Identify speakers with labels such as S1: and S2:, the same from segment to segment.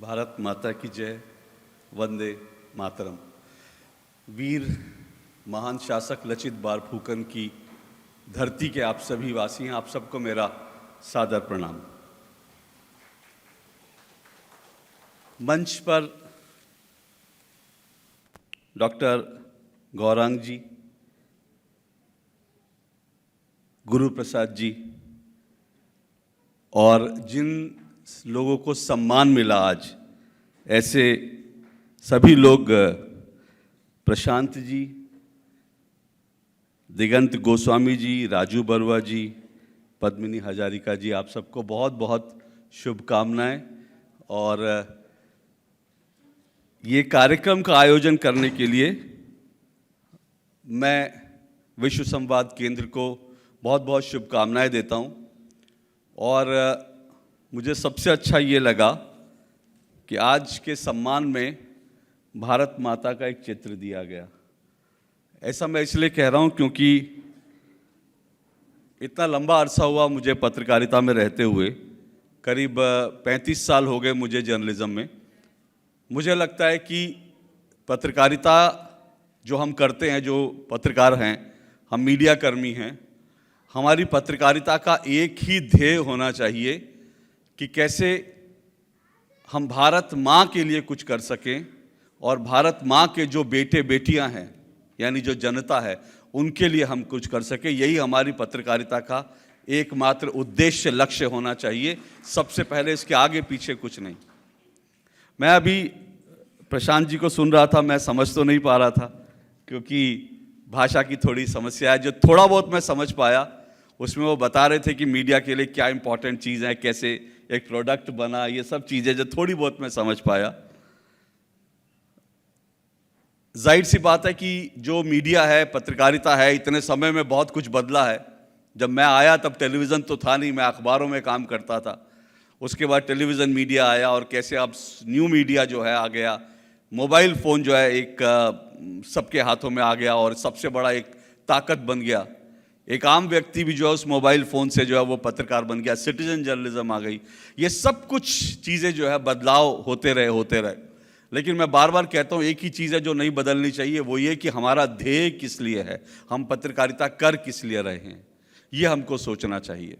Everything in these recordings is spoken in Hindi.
S1: भारत माता की जय, वंदे मातरम। वीर महान शासक लचित बारफूकन की धरती के आप सभी वासी हैं, आप सबको मेरा सादर प्रणाम। मंच पर डॉक्टर गौरांग जी, गुरु प्रसाद जी और जिन लोगों को सम्मान मिला आज, ऐसे सभी लोग, प्रशांत जी, दिगंत गोस्वामी जी, राजू बरुआ जी, पद्मिनी हजारिका जी, आप सबको बहुत बहुत शुभकामनाएं। और ये कार्यक्रम का आयोजन करने के लिए मैं विश्व संवाद केंद्र को बहुत बहुत शुभकामनाएं देता हूं। और मुझे सबसे अच्छा ये लगा कि आज के सम्मान में भारत माता का एक चित्र दिया गया। ऐसा मैं इसलिए कह रहा हूं क्योंकि इतना लंबा अरसा हुआ मुझे पत्रकारिता में रहते हुए, करीब 35 साल हो गए मुझे जर्नलिज्म में। मुझे लगता है कि पत्रकारिता जो हम करते हैं, जो पत्रकार हैं, हम मीडिया कर्मी हैं, हमारी पत्रकारिता का एक ही ध्येय होना चाहिए कि कैसे हम भारत माँ के लिए कुछ कर सकें और भारत माँ के जो बेटे बेटियां हैं, यानी जो जनता है, उनके लिए हम कुछ कर सकें। यही हमारी पत्रकारिता का एकमात्र उद्देश्य, लक्ष्य होना चाहिए, सबसे पहले। इसके आगे पीछे कुछ नहीं। मैं अभी प्रशांत जी को सुन रहा था, मैं समझ तो नहीं पा रहा था क्योंकि भाषा की थोड़ी समस्या है। जो थोड़ा बहुत मैं समझ पाया उसमें वो बता रहे थे कि मीडिया के लिए क्या इंपॉर्टेंट चीज़ है, कैसे एक प्रोडक्ट बना, ये सब चीज़ें जो थोड़ी बहुत मैं समझ पाया। जाहिर सी बात है कि जो मीडिया है, पत्रकारिता है, इतने समय में बहुत कुछ बदला है। जब मैं आया तब टेलीविज़न तो था नहीं, मैं अखबारों में काम करता था। उसके बाद टेलीविज़न मीडिया आया और कैसे अब न्यू मीडिया जो है आ गया, मोबाइल फ़ोन जो है एक सबके हाथों में आ गया और सबसे बड़ा एक ताकत बन गया। एक आम व्यक्ति भी जो है उस मोबाइल फ़ोन से जो है वो पत्रकार बन गया, सिटीजन जर्नलिज्म आ गई। ये सब कुछ चीज़ें जो है बदलाव होते रहे। लेकिन मैं बार बार कहता हूँ, एक ही चीज़ है जो नहीं बदलनी चाहिए, वो ये कि हमारा ध्येय किस लिए है, हम पत्रकारिता कर किस लिए रहे हैं, ये हमको सोचना चाहिए।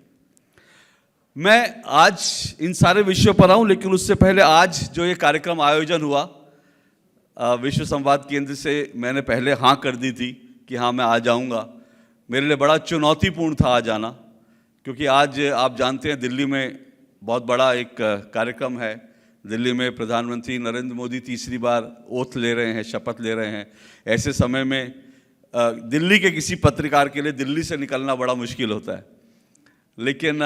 S1: मैं आज इन सारे विषयों पर आऊँ, लेकिन उससे पहले आज जो ये कार्यक्रम आयोजन हुआ विश्व संवाद केंद्र से, मैंने पहले हाँ कर दी थी कि हाँ मैं आ जाऊँगा। मेरे लिए बड़ा चुनौतीपूर्ण था आज आना, क्योंकि आज आप जानते हैं दिल्ली में बहुत बड़ा एक कार्यक्रम है। दिल्ली में प्रधानमंत्री नरेंद्र मोदी तीसरी बार ओथ ले रहे हैं, शपथ ले रहे हैं। ऐसे समय में दिल्ली के किसी पत्रकार के लिए दिल्ली से निकलना बड़ा मुश्किल होता है। लेकिन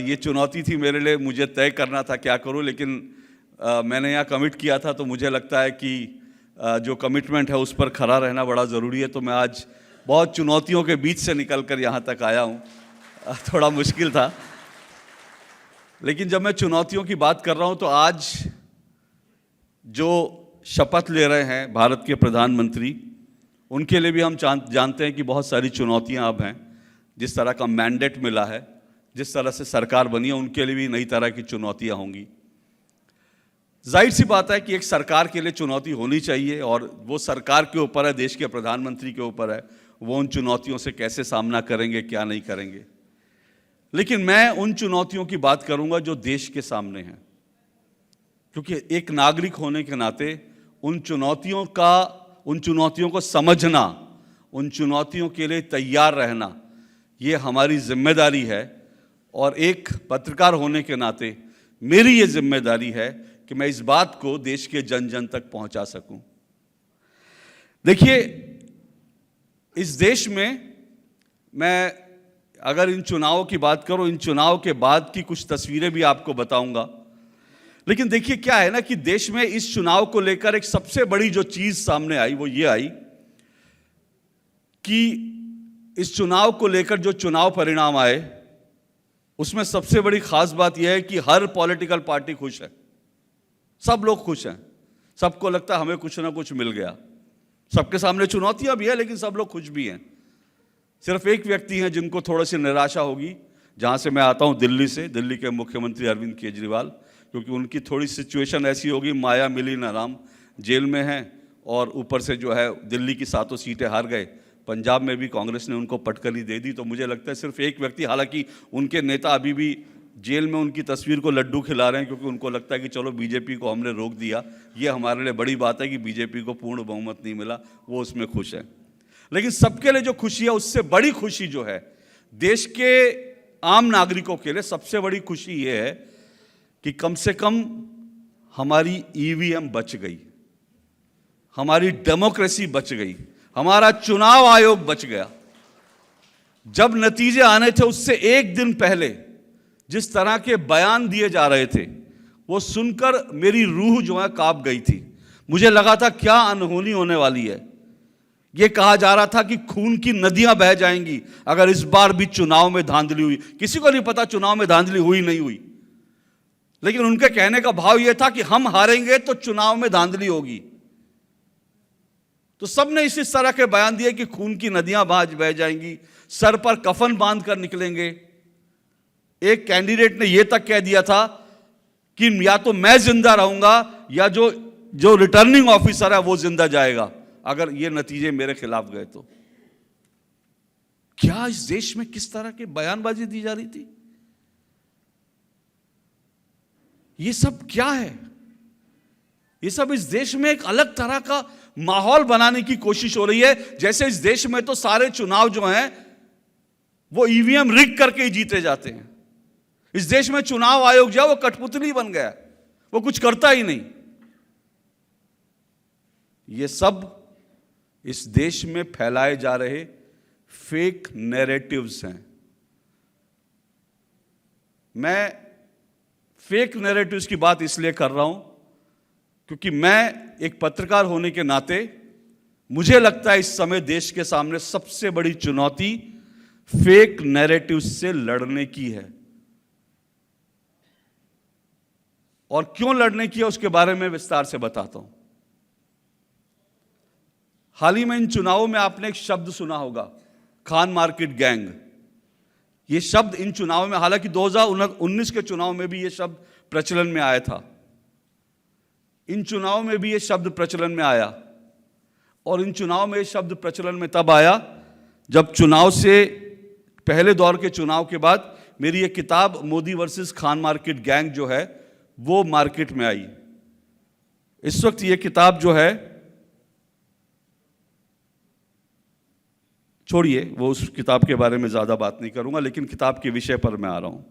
S1: ये चुनौती थी मेरे लिए, मुझे तय करना था क्या करूं। लेकिन मैंने यहाँ कमिट किया था, तो मुझे लगता है कि जो कमिटमेंट है उस पर खरा रहना बड़ा ज़रूरी है। तो मैं आज बहुत चुनौतियों के बीच से निकलकर यहाँ तक आया हूँ। थोड़ा मुश्किल था, लेकिन जब मैं चुनौतियों की बात कर रहा हूँ तो आज जो शपथ ले रहे हैं भारत के प्रधानमंत्री, उनके लिए भी हम जानते हैं कि बहुत सारी चुनौतियाँ अब हैं। जिस तरह का मैंडेट मिला है, जिस तरह से सरकार बनी है, उनके लिए भी नई तरह की चुनौतियाँ होंगी। जाहिर सी बात है कि एक सरकार के लिए चुनौती होनी चाहिए और वो सरकार के ऊपर है, देश के प्रधानमंत्री के ऊपर है, वो उन चुनौतियों से कैसे सामना करेंगे, क्या नहीं करेंगे। लेकिन मैं उन चुनौतियों की बात करूंगा जो देश के सामने हैं, क्योंकि एक नागरिक होने के नाते उन चुनौतियों को समझना, उन चुनौतियों के लिए तैयार रहना, ये हमारी जिम्मेदारी है। और एक पत्रकार होने के नाते मेरी ये जिम्मेदारी है कि मैं इस बात को देश के जन जन तक पहुंचा सकूं। देखिए, इस देश में मैं अगर इन चुनावों की बात करूं, इन चुनाव के बाद की कुछ तस्वीरें भी आपको बताऊंगा। लेकिन देखिए क्या है ना कि देश में इस चुनाव को लेकर एक सबसे बड़ी जो चीज सामने आई वो ये आई कि इस चुनाव को लेकर जो चुनाव परिणाम आए, उसमें सबसे बड़ी खास बात यह है कि हर पॉलिटिकल पार्टी खुश है, सब लोग खुश हैं, सबको लगता है हमें कुछ ना कुछ मिल गया। सबके सामने चुनौतियां भी है, लेकिन सब लोग खुश भी हैं। सिर्फ एक व्यक्ति हैं जिनको थोड़ी सी निराशा होगी, जहां से मैं आता हूं, दिल्ली से, दिल्ली के मुख्यमंत्री अरविंद केजरीवाल, क्योंकि उनकी थोड़ी सिचुएशन ऐसी होगी, माया मिली ना राम, जेल में हैं और ऊपर से जो है दिल्ली की 7 सीटें हार गए, पंजाब में भी कांग्रेस ने उनको पटकनी दे दी। तो मुझे लगता है सिर्फ एक व्यक्ति, हालांकि उनके नेता अभी भी जेल में उनकी तस्वीर को लड्डू खिला रहे हैं, क्योंकि उनको लगता है कि चलो बीजेपी को हमने रोक दिया, ये हमारे लिए बड़ी बात है कि बीजेपी को पूर्ण बहुमत नहीं मिला, वो उसमें खुश है। लेकिन सबके लिए जो खुशी है, उससे बड़ी खुशी जो है देश के आम नागरिकों के लिए, सबसे बड़ी खुशी ये है कि कम से कम हमारी ईवीएम बच गई, हमारी डेमोक्रेसी बच गई, हमारा चुनाव आयोग बच गया। जब नतीजे आने थे उससे एक दिन पहले जिस तरह के बयान दिए जा रहे थे, वो सुनकर मेरी रूह जो है कांप गई थी। मुझे लगा था क्या अनहोनी होने वाली है। ये कहा जा रहा था कि खून की नदियां बह जाएंगी अगर इस बार भी चुनाव में धांधली हुई। किसी को नहीं पता चुनाव में धांधली हुई नहीं हुई, लेकिन उनके कहने का भाव यह था कि हम हारेंगे तो चुनाव में धांधली होगी। तो सबने इस तरह के बयान दिए कि खून की नदियां बह जाएंगी, सर पर कफन बांध कर निकलेंगे। एक कैंडिडेट ने यह तक कह दिया था कि या तो मैं जिंदा रहूंगा या जो रिटर्निंग ऑफिसर है वो जिंदा जाएगा अगर ये नतीजे मेरे खिलाफ गए तो। क्या इस देश में किस तरह की बयानबाजी दी जा रही थी? ये सब क्या है? ये सब इस देश में एक अलग तरह का माहौल बनाने की कोशिश हो रही है, जैसे इस देश में तो सारे चुनाव जो हैं वो ईवीएम रिग करके ही जीते जाते हैं। इस देश में चुनाव आयोग जो है वो कठपुतली बन गया, वो कुछ करता ही नहीं। ये सब इस देश में फैलाए जा रहे फेक नैरेटिव्स हैं। मैं फेक नैरेटिव्स की बात इसलिए कर रहा हूं क्योंकि मैं एक पत्रकार होने के नाते मुझे लगता है इस समय देश के सामने सबसे बड़ी चुनौती फेक नैरेटिव्स से लड़ने की है। और क्यों लड़ने की है उसके बारे में विस्तार से बताता हूं। हाल ही में इन चुनावों में आपने एक शब्द सुना होगा, खान मार्केट गैंग। ये शब्द इन चुनावों में, हालांकि 2019 के चुनाव में भी ये शब्द प्रचलन में आया था, इन चुनाव में भी ये शब्द प्रचलन में आया। और इन चुनाव में ये शब्द प्रचलन में तब आया जब चुनाव से पहले दौर के चुनाव के बाद मेरी ये किताब Modi versus Khan market gang जो है वो मार्केट में आई। इस वक्त ये किताब जो है, छोड़िए वो उस किताब के बारे में ज्यादा बात नहीं करूंगा, लेकिन किताब के विषय पर मैं आ रहा हूं।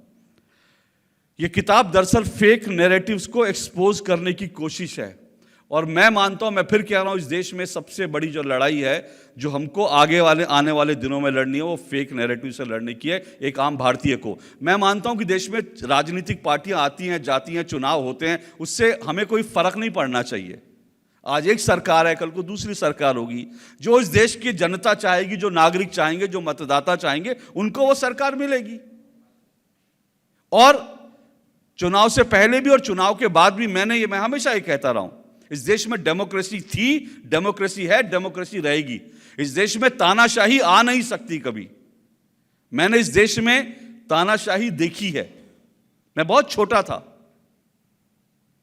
S1: यह किताब दरअसल फेक नैरेटिव्स को एक्सपोज करने की कोशिश है। और मैं मानता हूं, मैं फिर कह रहा हूं, इस देश में सबसे बड़ी जो लड़ाई है जो हमको आने वाले दिनों में लड़नी है वो फेक नैरेटिव से लड़ने की है, एक आम भारतीय को। मैं मानता हूं कि देश में राजनीतिक पार्टियां आती हैं जाती हैं, चुनाव होते हैं, उससे हमें कोई फर्क नहीं पड़ना चाहिए। आज एक सरकार है, कल को दूसरी सरकार होगी। जो इस देश की जनता चाहेगी, जो नागरिक चाहेंगे, जो मतदाता चाहेंगे, उनको वो सरकार मिलेगी। और चुनाव से पहले भी और चुनाव के बाद भी मैं हमेशा ये कहता रहा हूं, इस देश में डेमोक्रेसी थी, डेमोक्रेसी है, डेमोक्रेसी रहेगी। इस देश में तानाशाही आ नहीं सकती कभी। मैंने इस देश में तानाशाही देखी है। मैं बहुत छोटा था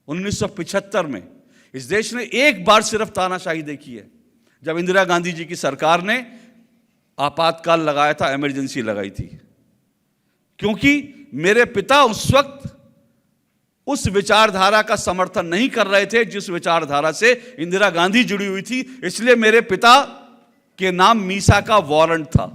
S1: 1975 में। इस देश ने एक बार सिर्फ तानाशाही देखी है, जब इंदिरा गांधी जी की सरकार ने आपातकाल लगाया था, इमरजेंसी लगाई थी। क्योंकि मेरे पिता उस वक्त उस विचारधारा का समर्थन नहीं कर रहे थे जिस विचारधारा से इंदिरा गांधी जुड़ी हुई थी, इसलिए मेरे पिता के नाम मीसा का वारंट था।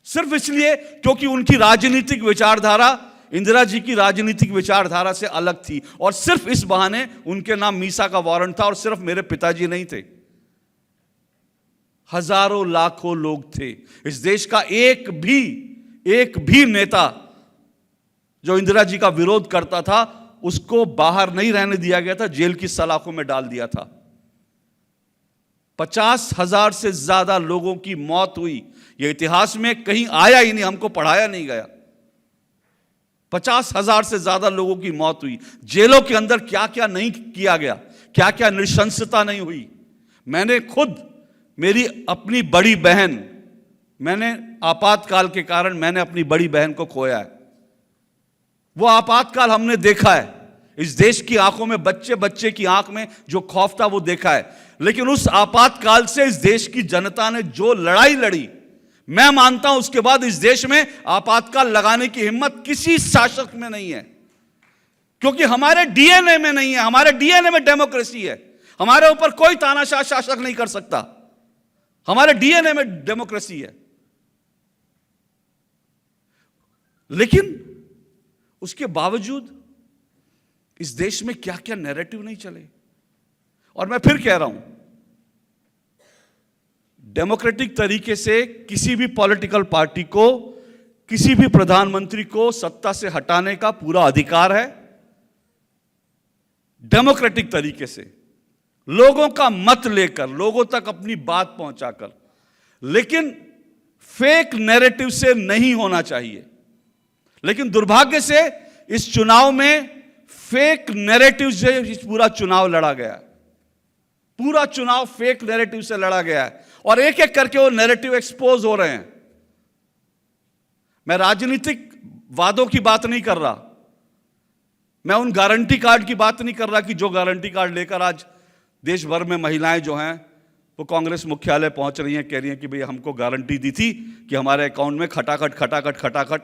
S1: सिर्फ इसलिए क्योंकि उनकी राजनीतिक विचारधारा इंदिरा जी की राजनीतिक विचारधारा से अलग थी, और सिर्फ इस बहाने उनके नाम मीसा का वारंट था। और सिर्फ मेरे पिताजी नहीं थे, हजारों लाखों लोग थे। इस देश का एक भी नेता जो इंदिरा जी का विरोध करता था उसको बाहर नहीं रहने दिया गया था, जेल की सलाखों में डाल दिया था। 50,000 से ज्यादा लोगों की मौत हुई। यह इतिहास में कहीं आया ही नहीं, हमको पढ़ाया नहीं गया। 50,000 से ज्यादा लोगों की मौत हुई। जेलों के अंदर क्या क्या नहीं किया गया, क्या क्या नृशंसता नहीं हुई। मैंने खुद, मेरी अपनी बड़ी बहन, मैंने आपातकाल के कारण मैंने अपनी बड़ी बहन को खोया है। वो आपातकाल हमने देखा है, इस देश की आंखों में, बच्चे बच्चे की आंख में जो खौफ था वो देखा है। लेकिन उस आपातकाल से इस देश की जनता ने जो लड़ाई लड़ी, मैं मानता हूं उसके बाद इस देश में आपातकाल लगाने की हिम्मत किसी शासक में नहीं है, क्योंकि हमारे डीएनए में नहीं है। हमारे डीएनए में डेमोक्रेसी है। हमारे ऊपर कोई तानाशाह शासक नहीं कर सकता। हमारे डीएनए में डेमोक्रेसी है। लेकिन उसके बावजूद इस देश में क्या क्या नैरेटिव नहीं चले। और मैं फिर कह रहा हूं, डेमोक्रेटिक तरीके से किसी भी पॉलिटिकल पार्टी को, किसी भी प्रधानमंत्री को सत्ता से हटाने का पूरा अधिकार है, डेमोक्रेटिक तरीके से लोगों का मत लेकर, लोगों तक अपनी बात पहुंचाकर। लेकिन फेक नैरेटिव से नहीं होना चाहिए। लेकिन दुर्भाग्य से इस चुनाव में फेक नैरेटिव से पूरा चुनाव लड़ा गया। पूरा चुनाव फेक नैरेटिव से लड़ा गया है और एक एक करके वो नैरेटिव एक्सपोज हो रहे हैं। मैं राजनीतिक वादों की बात नहीं कर रहा, मैं उन गारंटी कार्ड की बात नहीं कर रहा कि जो गारंटी कार्ड लेकर आज देश भर में महिलाएं जो हैं वो कांग्रेस मुख्यालय पहुंच रही हैं, कह रही हैं कि भाई हमको गारंटी दी थी कि हमारे अकाउंट में खटाखट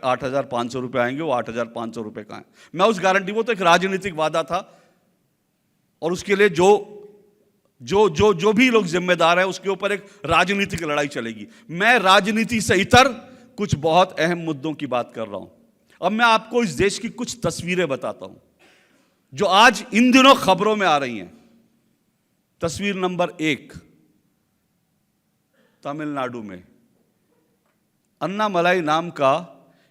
S1: 8,500 रुपए आएंगे, वो 8,500 रुपए का है। मैं उस गारंटी, वो तो एक राजनीतिक वादा था और उसके लिए जो भी लोग जिम्मेदार हैं उसके ऊपर एक राजनीतिक लड़ाई चलेगी। मैं राजनीति से इतर कुछ बहुत अहम मुद्दों की बात कर रहा हूं। अब मैं आपको इस देश की कुछ तस्वीरें बताता हूं जो आज इन दिनों खबरों में आ रही हैं। तस्वीर नंबर 1, तमिलनाडु में अन्नामलाई नाम का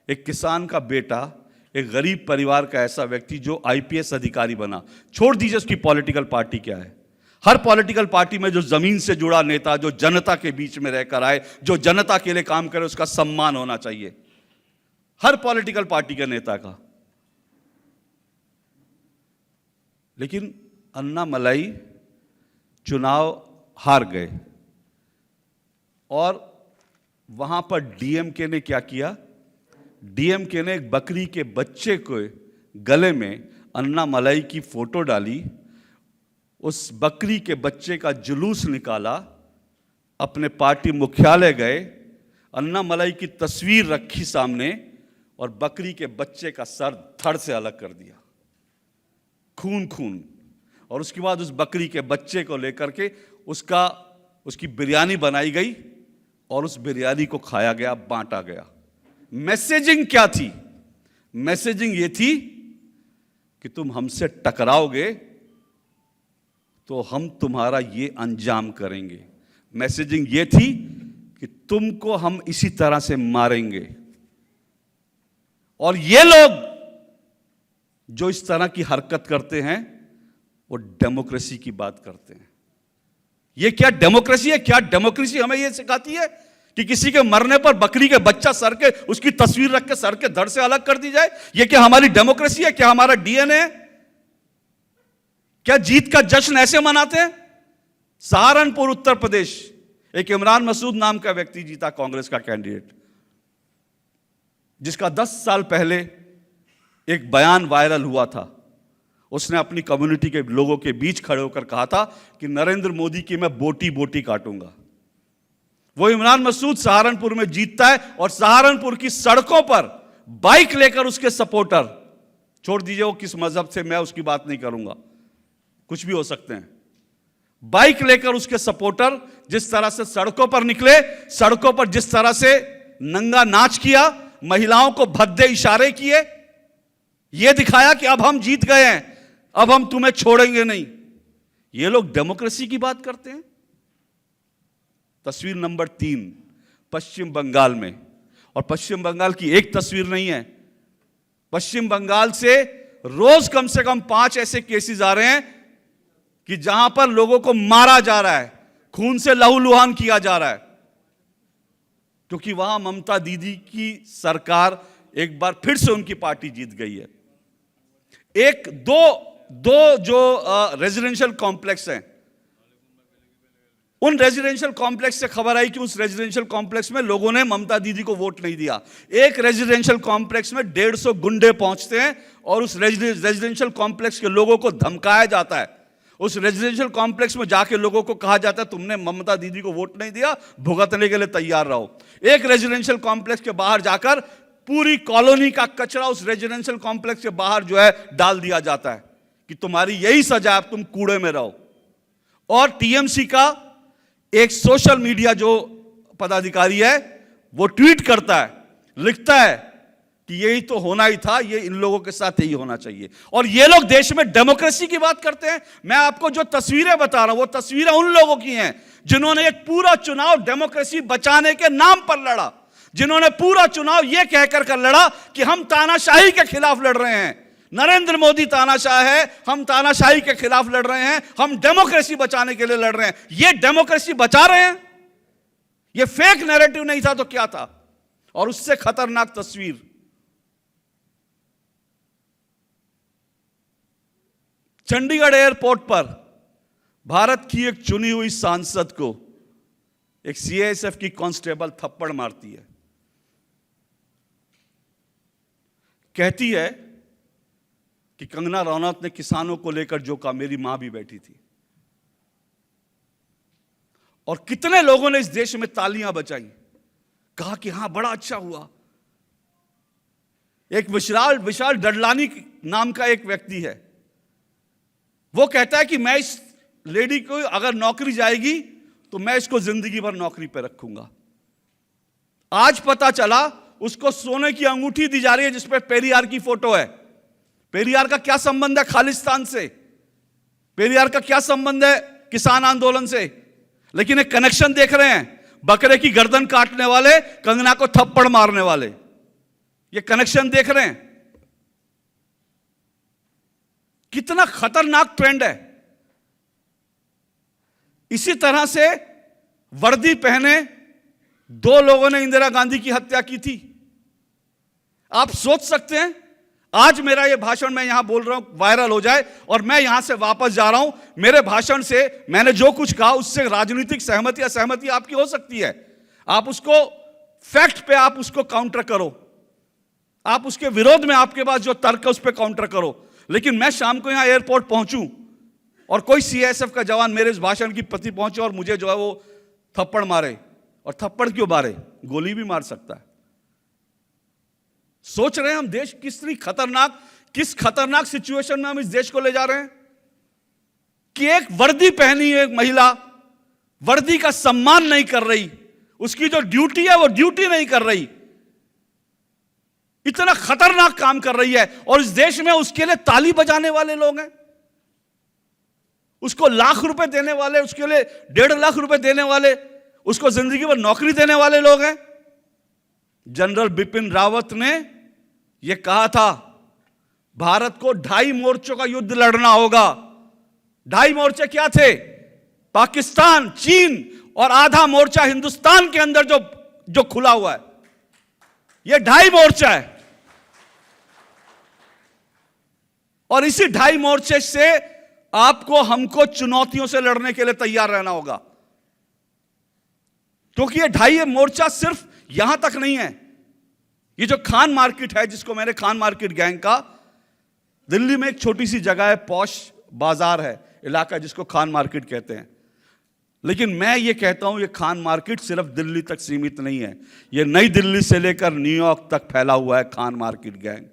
S1: एक किसान का बेटा, एक गरीब परिवार का ऐसा व्यक्ति जो आईपीएस अधिकारी बना। छोड़ दीजिए उसकी पॉलिटिकल पार्टी क्या है। हर पॉलिटिकल पार्टी में जो जमीन से जुड़ा नेता, जो जनता के बीच में रहकर आए, जो जनता के लिए काम करे, उसका सम्मान होना चाहिए हर पॉलिटिकल पार्टी के नेता का। लेकिन अन्नामलाई चुनाव हार गए और वहां पर डीएमके ने क्या किया, डीएमके ने एक बकरी के बच्चे को गले में अन्नामलाई की फोटो डाली, उस बकरी के बच्चे का जुलूस निकाला, अपने पार्टी मुख्यालय गए, अन्नामलाई की तस्वीर रखी सामने और बकरी के बच्चे का सर धड़ से अलग कर दिया, खून खून। और उसके बाद उस बकरी के बच्चे को लेकर के उसकी बिरयानी बनाई गई और उस बिरयानी को खाया गया, बांटा गया। मैसेजिंग क्या थी? मैसेजिंग ये थी कि तुम हमसे टकराओगे तो हम तुम्हारा ये अंजाम करेंगे। मैसेजिंग ये थी कि तुमको हम इसी तरह से मारेंगे। और ये लोग जो इस तरह की हरकत करते हैं वो डेमोक्रेसी की बात करते हैं। ये क्या डेमोक्रेसी है? क्या डेमोक्रेसी हमें ये सिखाती है कि किसी के मरने पर बकरी के बच्चा सर के, उसकी तस्वीर रख के सर के धड़ से अलग कर दी जाए? ये क्या हमारी डेमोक्रेसी है? क्या हमारा डीएनए है? क्या जीत का जश्न ऐसे मनाते हैं? सहारनपुर उत्तर प्रदेश, एक इमरान मसूद नाम का व्यक्ति जीता, कांग्रेस का कैंडिडेट, जिसका 10 साल पहले एक बयान वायरल हुआ था। उसने अपनी कम्युनिटी के लोगों के बीच खड़े होकर कहा था कि नरेंद्र मोदी की मैं बोटी बोटी काटूंगा। वो इमरान मसूद सहारनपुर में जीतता है और सहारनपुर की सड़कों पर बाइक लेकर उसके सपोर्टर, छोड़ दीजिए वो किस मजहब से, मैं उसकी बात नहीं करूंगा, कुछ भी हो सकते हैं, बाइक लेकर उसके सपोर्टर जिस तरह से सड़कों पर निकले, सड़कों पर जिस तरह से नंगा नाच किया, महिलाओं को भद्दे इशारे किए, यह दिखाया कि अब हम जीत गए हैं, अब हम तुम्हें छोड़ेंगे नहीं। ये लोग डेमोक्रेसी की बात करते हैं। तस्वीर नंबर 3, पश्चिम बंगाल में। और पश्चिम बंगाल की एक तस्वीर नहीं है, पश्चिम बंगाल से रोज कम से कम 5 ऐसे केसेस आ रहे हैं कि जहां पर लोगों को मारा जा रहा है, खून से लहूलुहान किया जा रहा है, क्योंकि वहां ममता दीदी की सरकार एक बार फिर से उनकी पार्टी जीत गई है। दो जो रेजिडेंशियल कॉम्प्लेक्स हैं, उन रेजिडेंशियल कॉम्प्लेक्स से खबर आई कि उस रेजिडेंशियल कॉम्प्लेक्स में लोगों ने ममता दीदी को वोट नहीं दिया। एक रेजिडेंशियल कॉम्प्लेक्स में 150 गुंडे पहुंचते हैं और उस रेजिडेंशियल कॉम्प्लेक्स के लोगों को धमकाया जाता है। उस रेजिडेंशियल कॉम्प्लेक्स में जाके लोगों को कहा जाता है तुमने ममता दीदी को वोट नहीं दिया, भुगतने के लिए तैयार रहो। एक रेजिडेंशियल कॉम्प्लेक्स के बाहर जाकर पूरी कॉलोनी का कचरा उस रेजिडेंशियल कॉम्प्लेक्स के बाहर जो है डाल दिया जाता है कि तुम्हारी यही सजा, तुम कूड़े में रहो। और टीएमसी का एक सोशल मीडिया जो पदाधिकारी है वो ट्वीट करता है, लिखता है कि यही तो होना ही था, ये इन लोगों के साथ यही होना चाहिए। और ये लोग देश में डेमोक्रेसी की बात करते हैं। मैं आपको जो तस्वीरें बता रहा हूं वो तस्वीरें उन लोगों की हैं जिन्होंने एक पूरा चुनाव डेमोक्रेसी बचाने के नाम पर लड़ा, जिन्होंने पूरा चुनाव यह कहकर कर लड़ा कि हम तानाशाही के खिलाफ लड़ रहे हैं। नरेंद्र मोदी तानाशाह है, हम तानाशाही के खिलाफ लड़ रहे हैं, हम डेमोक्रेसी बचाने के लिए लड़ रहे हैं। ये डेमोक्रेसी बचा रहे हैं? ये फेक नैरेटिव नहीं था तो क्या था? और उससे खतरनाक तस्वीर, चंडीगढ़ एयरपोर्ट पर भारत की एक चुनी हुई सांसद को एक सीआईएसएफ की कांस्टेबल थप्पड़ मारती है, कहती है कि कंगना रनौत ने किसानों को लेकर जो कहा, मेरी मां भी बैठी थी। और कितने लोगों ने इस देश में तालियां बजाई, कहा कि हां बड़ा अच्छा हुआ। एक विशाल डडलानी नाम का एक व्यक्ति है, वो कहता है कि मैं इस लेडी को अगर नौकरी जाएगी तो मैं इसको जिंदगी भर नौकरी पर रखूंगा। आज पता चला उसको सोने की अंगूठी दी जा रही है जिसपे पेरियार की फोटो है। पेरियार का क्या संबंध है खालिस्तान से? पेरियार का क्या संबंध है किसान आंदोलन से? लेकिन एक कनेक्शन देख रहे हैं, बकरे की गर्दन काटने वाले, कंगना को थप्पड़ मारने वाले, ये कनेक्शन देख रहे हैं। कितना खतरनाक ट्रेंड है। इसी तरह से वर्दी पहने 2 लोगों ने इंदिरा गांधी की हत्या की थी। आप सोच सकते हैं, आज मेरा यह भाषण मैं यहां बोल रहा हूं वायरल हो जाए और मैं यहां से वापस जा रहा हूं, मेरे भाषण से मैंने जो कुछ कहा उससे राजनीतिक सहमति असहमति आपकी हो सकती है। आप उसको फैक्ट पे आप उसको काउंटर करो, आप उसके विरोध में आपके पास जो तर्क है उस पर काउंटर करो। लेकिन मैं शाम को यहां एयरपोर्ट पहुंचूं और कोई सीआईएसएफ का जवान मेरे इस भाषण की प्रति पहुंचे और मुझे जो है वो थप्पड़ मारे, और थप्पड़ क्यों मारे, गोली भी मार सकता है। सोच रहे हैं हम देश किस खतरनाक सिचुएशन में हम इस देश को ले जा रहे हैं कि एक वर्दी पहनी एक महिला वर्दी का सम्मान नहीं कर रही, उसकी जो ड्यूटी है वो ड्यूटी नहीं कर रही, इतना खतरनाक काम कर रही है। और इस देश में उसके लिए ताली बजाने वाले लोग हैं, उसको लाख रुपए देने वाले, उसके लिए 1.5 लाख रुपए देने वाले, उसको जिंदगी भर नौकरी देने वाले लोग हैं। जनरल बिपिन रावत ने यह कहा था भारत को 2.5 मोर्चों का युद्ध लड़ना होगा। 2.5 मोर्चे क्या थे? पाकिस्तान, चीन और आधा मोर्चा हिंदुस्तान के अंदर जो खुला हुआ है, यह 2.5 मोर्चा है। और इसी 2.5 मोर्चे से आपको हमको चुनौतियों से लड़ने के लिए तैयार रहना होगा, क्योंकि ये 2.5 मोर्चा सिर्फ यहां तक नहीं है। ये जो खान मार्केट है, जिसको मैंने खान मार्केट गैंग का, दिल्ली में एक छोटी सी जगह है, पॉश बाजार है इलाका जिसको खान मार्केट कहते हैं। लेकिन मैं ये कहता हूं ये खान मार्केट सिर्फ दिल्ली तक सीमित नहीं है, ये नई दिल्ली से लेकर न्यूयॉर्क तक फैला हुआ है खान मार्केट गैंग।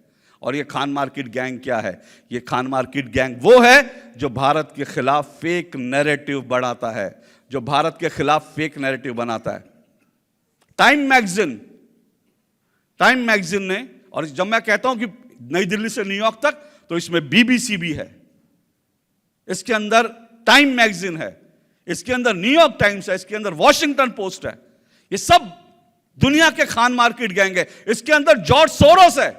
S1: और ये खान मार्केट गैंग क्या है? ये खान मार्केट गैंग वो है जो भारत के खिलाफ फेक नैरेटिव बढ़ाता है, जो भारत के खिलाफ फेक नैरेटिव बनाता है। टाइम मैगजीन ने, और जब मैं कहता हूं कि नई दिल्ली से न्यूयॉर्क तक, तो इसमें बीबीसी भी है, इसके अंदर टाइम मैगजीन है, इसके अंदर न्यूयॉर्क टाइम्स है, इसके अंदर वॉशिंगटन पोस्ट है। ये सब दुनिया के खान मार्केट गैंग है। इसके अंदर जॉर्ज सोरोस है,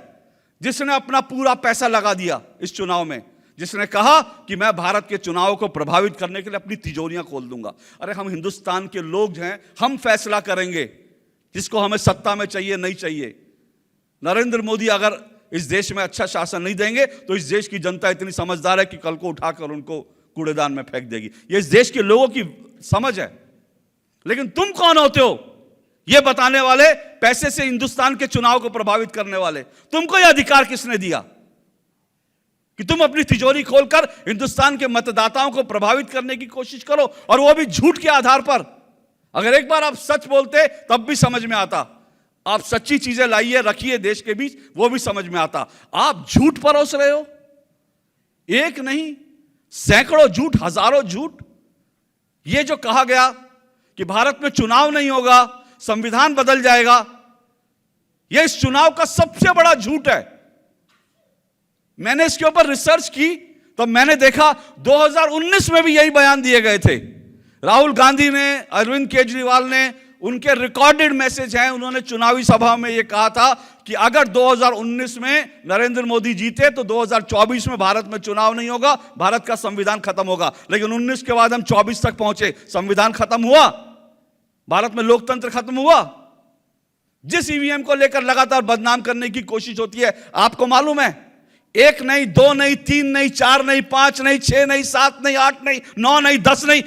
S1: जिसने अपना पूरा पैसा लगा दिया इस चुनाव में, जिसने कहा कि मैं भारत के चुनाव को प्रभावित करने के लिए अपनी तिजोरियां खोल दूंगा। अरे हम हिंदुस्तान के लोग हैं, हम फैसला करेंगे जिसको हमें सत्ता में चाहिए नहीं चाहिए। नरेंद्र मोदी अगर इस देश में अच्छा शासन नहीं देंगे तो इस देश की जनता इतनी समझदार है कि कल को उठाकर उनको कूड़ेदान में फेंक देगी। ये इस देश के लोगों की समझ है। लेकिन तुम कौन होते हो यह बताने वाले, पैसे से हिंदुस्तान के चुनाव को प्रभावित करने वाले? तुमको यह अधिकार किसने दिया कि तुम अपनी तिजोरी खोलकर हिंदुस्तान के मतदाताओं को प्रभावित करने की कोशिश करो, और वो भी झूठ के आधार पर? अगर एक बार आप सच बोलते तब भी समझ में आता, आप सच्ची चीजें लाइए रखिए देश के बीच, वो भी समझ में आता। आप झूठ परोस रहे हो, एक नहीं सैकड़ों झूठ, हजारों झूठ। ये जो कहा गया कि भारत में चुनाव नहीं होगा, संविधान बदल जाएगा, यह इस चुनाव का सबसे बड़ा झूठ है। मैंने इसके ऊपर रिसर्च की तो मैंने देखा 2019 में भी यही बयान दिए गए थे। राहुल गांधी ने, अरविंद केजरीवाल ने, उनके रिकॉर्डेड मैसेज हैं, उन्होंने चुनावी सभा में यह कहा था कि अगर 2019 में नरेंद्र मोदी जीते तो 2024 में भारत में चुनाव नहीं होगा, भारत का संविधान खत्म होगा। लेकिन 19 के बाद हम 24 तक पहुंचे, संविधान खत्म हुआ, भारत में लोकतंत्र खत्म हुआ। जिस ईवीएम को लेकर लगातार बदनाम करने की कोशिश होती है, आपको मालूम है, एक नहीं, दो नहीं, तीन नहीं, चार नहीं, पांच नहीं, छह नहीं, सात नहीं, आठ नहीं, नौ नहीं, 10 नहीं,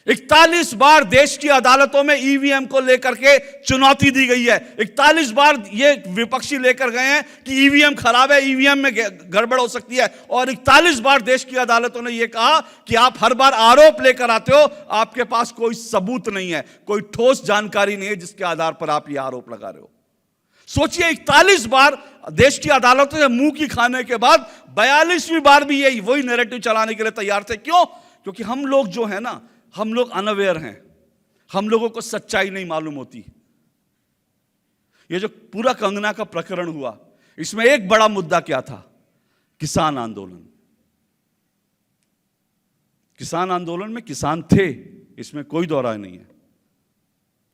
S1: 41 बार देश की अदालतों में ईवीएम को लेकर के चुनौती दी गई है। 41 बार ये विपक्षी लेकर गए हैं कि ईवीएम खराब है, ईवीएम में गड़बड़ हो सकती है, और 41 बार देश की अदालतों ने यह कहा कि आप हर बार आरोप लेकर आते हो, आपके पास कोई सबूत नहीं है, कोई ठोस जानकारी नहीं है जिसके आधार पर आप ये आरोप लगा रहे हो। सोचिए, 41 बार देश की अदालतों से मुंह की खाने के बाद 42वीं बार भी यही वही नैरेटिव चलाने के लिए तैयार थे। क्यों? क्योंकि हम लोग जो है ना, हम लोग अनअवेयर हैं, हम लोगों को सच्चाई नहीं मालूम होती। ये जो पूरा कंगना का प्रकरण हुआ, इसमें एक बड़ा मुद्दा क्या था? किसान आंदोलन। किसान आंदोलन में किसान थे, इसमें कोई दो राय नहीं है,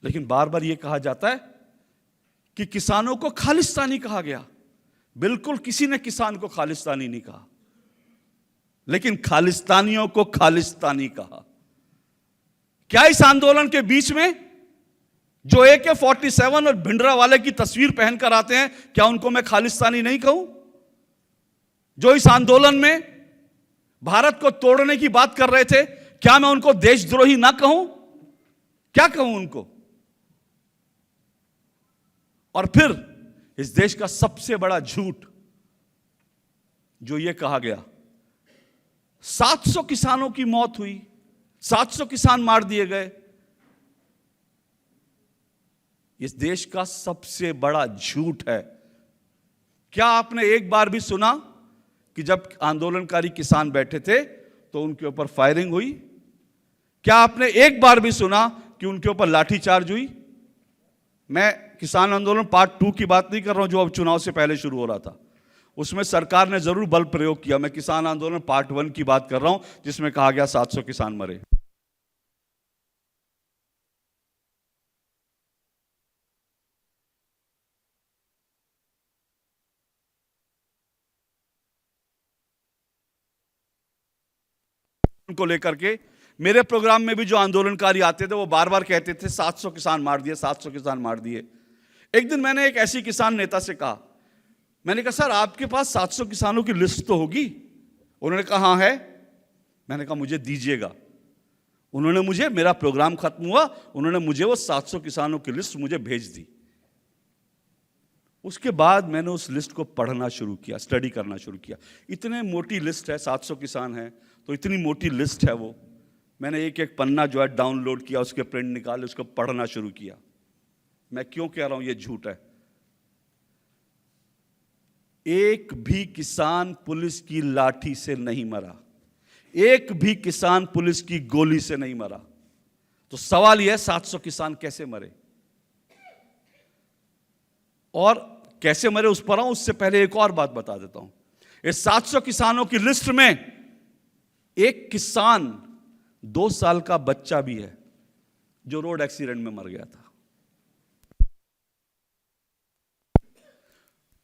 S1: लेकिन बार बार यह कहा जाता है कि किसानों को खालिस्तानी कहा गया। बिल्कुल किसी ने किसान को खालिस्तानी नहीं कहा, लेकिन खालिस्तानियों को खालिस्तानी कहा। क्या इस आंदोलन के बीच में जो AK-47 और भिंडरा वाले की तस्वीर पहनकर आते हैं, क्या उनको मैं खालिस्तानी नहीं कहूं? जो इस आंदोलन में भारत को तोड़ने की बात कर रहे थे, क्या मैं उनको देशद्रोही ना कहूं? क्या कहूं उनको? और फिर इस देश का सबसे बड़ा झूठ जो यह कहा गया, 700 किसानों की मौत हुई, 700 किसान मार दिए गए। इस देश का सबसे बड़ा झूठ है। क्या आपने एक बार भी सुना कि जब आंदोलनकारी किसान बैठे थे तो उनके ऊपर फायरिंग हुई? क्या आपने एक बार भी सुना कि उनके ऊपर लाठीचार्ज हुई? मैं किसान आंदोलन पार्ट 2 की बात नहीं कर रहा हूं, जो अब चुनाव से पहले शुरू हो रहा था, उसमें सरकार ने जरूर बल प्रयोग किया। मैं किसान आंदोलन पार्ट 1 की बात कर रहा हूं, जिसमें कहा गया 700 किसान मरे। को लेकर के मेरे प्रोग्राम में भी जो आंदोलनकारी आते थे वो बार बार कहते थे 700 किसान मार दिए, 700 किसान मार दिए। एक दिन मैंने एक ऐसी किसान नेता से कहा, मैंने कहा सर आपके पास 700 किसानों की लिस्ट तो होगी? उन्होंने कहा हाँ है। मैंने कहा मुझे दीजिएगा। उन्होंने मुझे, मेरा प्रोग्राम खत्म हुआ, उन्होंने मुझे वो 700 किसानों की लिस्ट मुझे भेज दी। उसके बाद मैंने उस लिस्ट को पढ़ना शुरू किया, स्टडी करना शुरू किया। इतने मोटी लिस्ट है, 700 किसान हैं तो इतनी मोटी लिस्ट है वो। मैंने एक एक पन्ना जो है डाउनलोड किया, उसके प्रिंट निकाले, उसको पढ़ना शुरू किया। मैं क्यों कह रहा हूं ये झूठ है? एक भी किसान पुलिस की लाठी से नहीं मरा, एक भी किसान पुलिस की गोली से नहीं मरा। तो सवाल यह है 700 किसान कैसे मरे और कैसे मरे उस पर आऊं, उससे पहले एक और बात बता देता हूं। इस 700 किसानों की लिस्ट में एक किसान 2 साल का बच्चा भी है जो रोड एक्सीडेंट में मर गया था।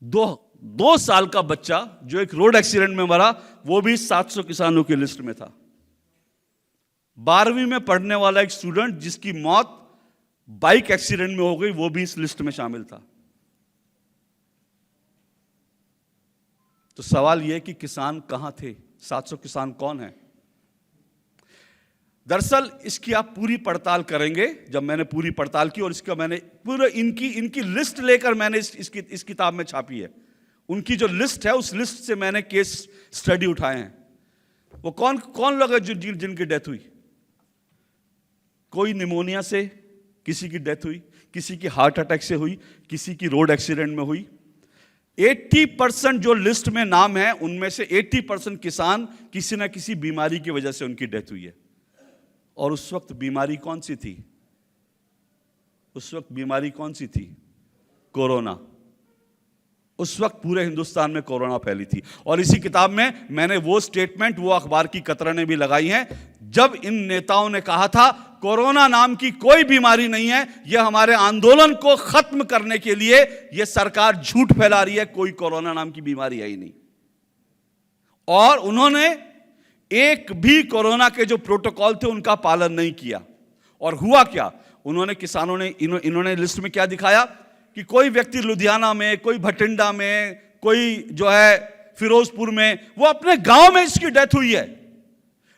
S1: 2 साल का बच्चा जो एक रोड एक्सीडेंट में मरा, वो भी 700 किसानों की लिस्ट में था। 12वीं में पढ़ने वाला एक स्टूडेंट जिसकी मौत बाइक एक्सीडेंट में हो गई, वो भी इस लिस्ट में शामिल था। तो सवाल यह कि किसान कहां थे? 700 किसान कौन है? दरअसल इसकी आप पूरी पड़ताल करेंगे। जब मैंने पूरी पड़ताल की और इसका मैंने पूरा इनकी लिस्ट लेकर मैंने इस किताब में छापी है। उनकी जो लिस्ट है उस लिस्ट से मैंने केस स्टडी उठाए हैं। वो कौन कौन लोग हैं जिनकी डेथ हुई। कोई निमोनिया से किसी की डेथ हुई, किसी की हार्ट अटैक से हुई, किसी की रोड एक्सीडेंट में हुई। 80% जो लिस्ट में नाम है उनमें से 80% किसान किसी ना किसी बीमारी की वजह से उनकी डेथ हुई है। और उस वक्त बीमारी कौन सी थी? उस वक्त बीमारी कौन सी थी? कोरोना। उस वक्त पूरे हिंदुस्तान में कोरोना फैली थी। और इसी किताब में मैंने वो स्टेटमेंट, वो अखबार की कतरनें भी लगाई हैं जब इन नेताओं ने कहा था कोरोना नाम की कोई बीमारी नहीं है, यह हमारे आंदोलन को खत्म करने के लिए यह सरकार झूठ फैला रही है, कोई कोरोना नाम की बीमारी है ही नहीं। और उन्होंने एक भी कोरोना के जो प्रोटोकॉल थे उनका पालन नहीं किया। और हुआ क्या? उन्होंने किसानों ने इन्होंने लिस्ट में क्या दिखाया कि कोई व्यक्ति लुधियाना में, कोई भटिंडा में, कोई जो है फिरोजपुर में, वो अपने गांव में इसकी डेथ हुई है।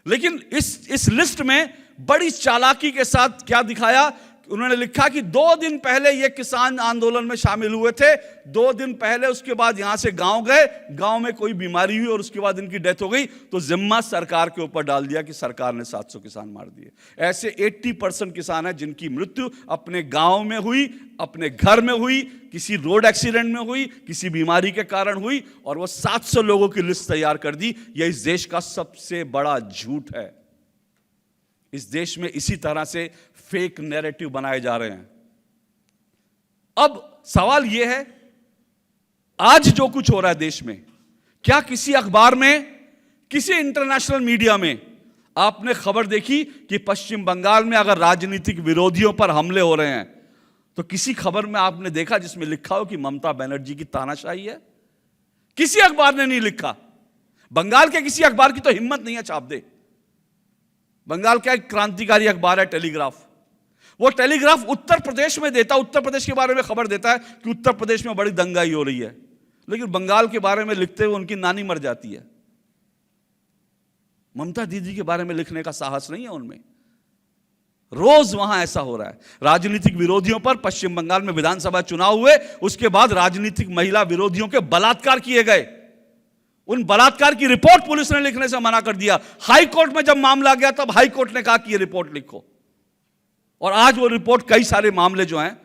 S1: लेकिन इस लिस्ट में बड़ी चालाकी के साथ क्या दिखाया, उन्होंने लिखा कि 2 दिन पहले ये किसान आंदोलन में शामिल हुए थे, 2 दिन पहले उसके बाद यहां से गांव गए, गांव में कोई बीमारी हुई और उसके बाद इनकी डेथ हो गई, तो जिम्मा सरकार के ऊपर डाल दिया कि सरकार ने 700 किसान मार दिए। ऐसे 80% किसान हैं जिनकी मृत्यु अपने गांव में हुई, अपने घर में हुई, किसी रोड एक्सीडेंट में हुई, किसी बीमारी के कारण हुई, और वो 700 लोगों की लिस्ट तैयार कर दी। यह इस देश का सबसे बड़ा झूठ है। इस देश में इसी तरह से फेक नैरेटिव बनाए जा रहे हैं। अब सवाल यह है, आज जो कुछ हो रहा है देश में, क्या किसी अखबार में, किसी इंटरनेशनल मीडिया में आपने खबर देखी कि पश्चिम बंगाल में अगर राजनीतिक विरोधियों पर हमले हो रहे हैं तो किसी खबर में आपने देखा जिसमें लिखा हो कि ममता बनर्जी की तानाशाही है? किसी अखबार ने नहीं लिखा। बंगाल के किसी अखबार की तो हिम्मत नहीं है छाप दे। बंगाल का एक क्रांतिकारी अखबार है टेलीग्राफ। वो टेलीग्राफ उत्तर प्रदेश में देता, उत्तर प्रदेश के बारे में खबर देता है कि उत्तर प्रदेश में बड़ी दंगाई हो रही है, लेकिन बंगाल के बारे में लिखते हुए उनकी नानी मर जाती है। ममता दीदी के बारे में लिखने का साहस नहीं है उनमें। रोज वहां ऐसा हो रहा है। राजनीतिक विरोधियों पर पश्चिम बंगाल में विधानसभा चुनाव हुए, उसके बाद राजनीतिक महिला विरोधियों के बलात्कार किए गए। उन बलात्कार की रिपोर्ट पुलिस ने लिखने से मना कर दिया। हाई कोर्ट में जब मामला गया तब हाई कोर्ट ने कहा कि ये रिपोर्ट लिखो, और आज वो रिपोर्ट, कई सारे मामले जो हैं,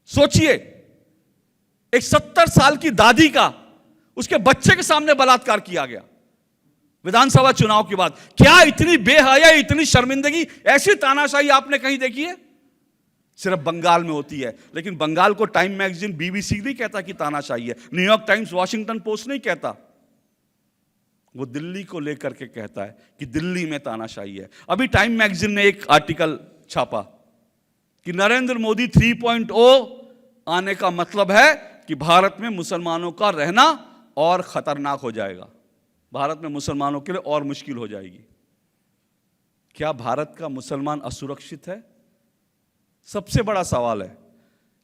S1: सोचिए एक 70 साल की दादी का उसके बच्चे के सामने बलात्कार किया गया विधानसभा चुनाव के बाद। क्या इतनी बेहयाई, इतनी शर्मिंदगी, ऐसी तानाशाही आपने कहीं देखी है? सिर्फ बंगाल में होती है। लेकिन बंगाल को टाइम मैगजीन, बीबीसी नहीं कहता कि तानाशाही है, न्यूयॉर्क टाइम्स, वॉशिंगटन पोस्ट नहीं कहता। वो दिल्ली को लेकर के कहता है कि दिल्ली में तानाशाही है। अभी टाइम मैगजीन ने एक आर्टिकल छापा कि नरेंद्र मोदी 3.0 आने का मतलब है कि भारत में मुसलमानों का रहना और खतरनाक हो जाएगा, भारत में मुसलमानों के लिए और मुश्किल हो जाएगी। क्या भारत का मुसलमान असुरक्षित है? सबसे बड़ा सवाल है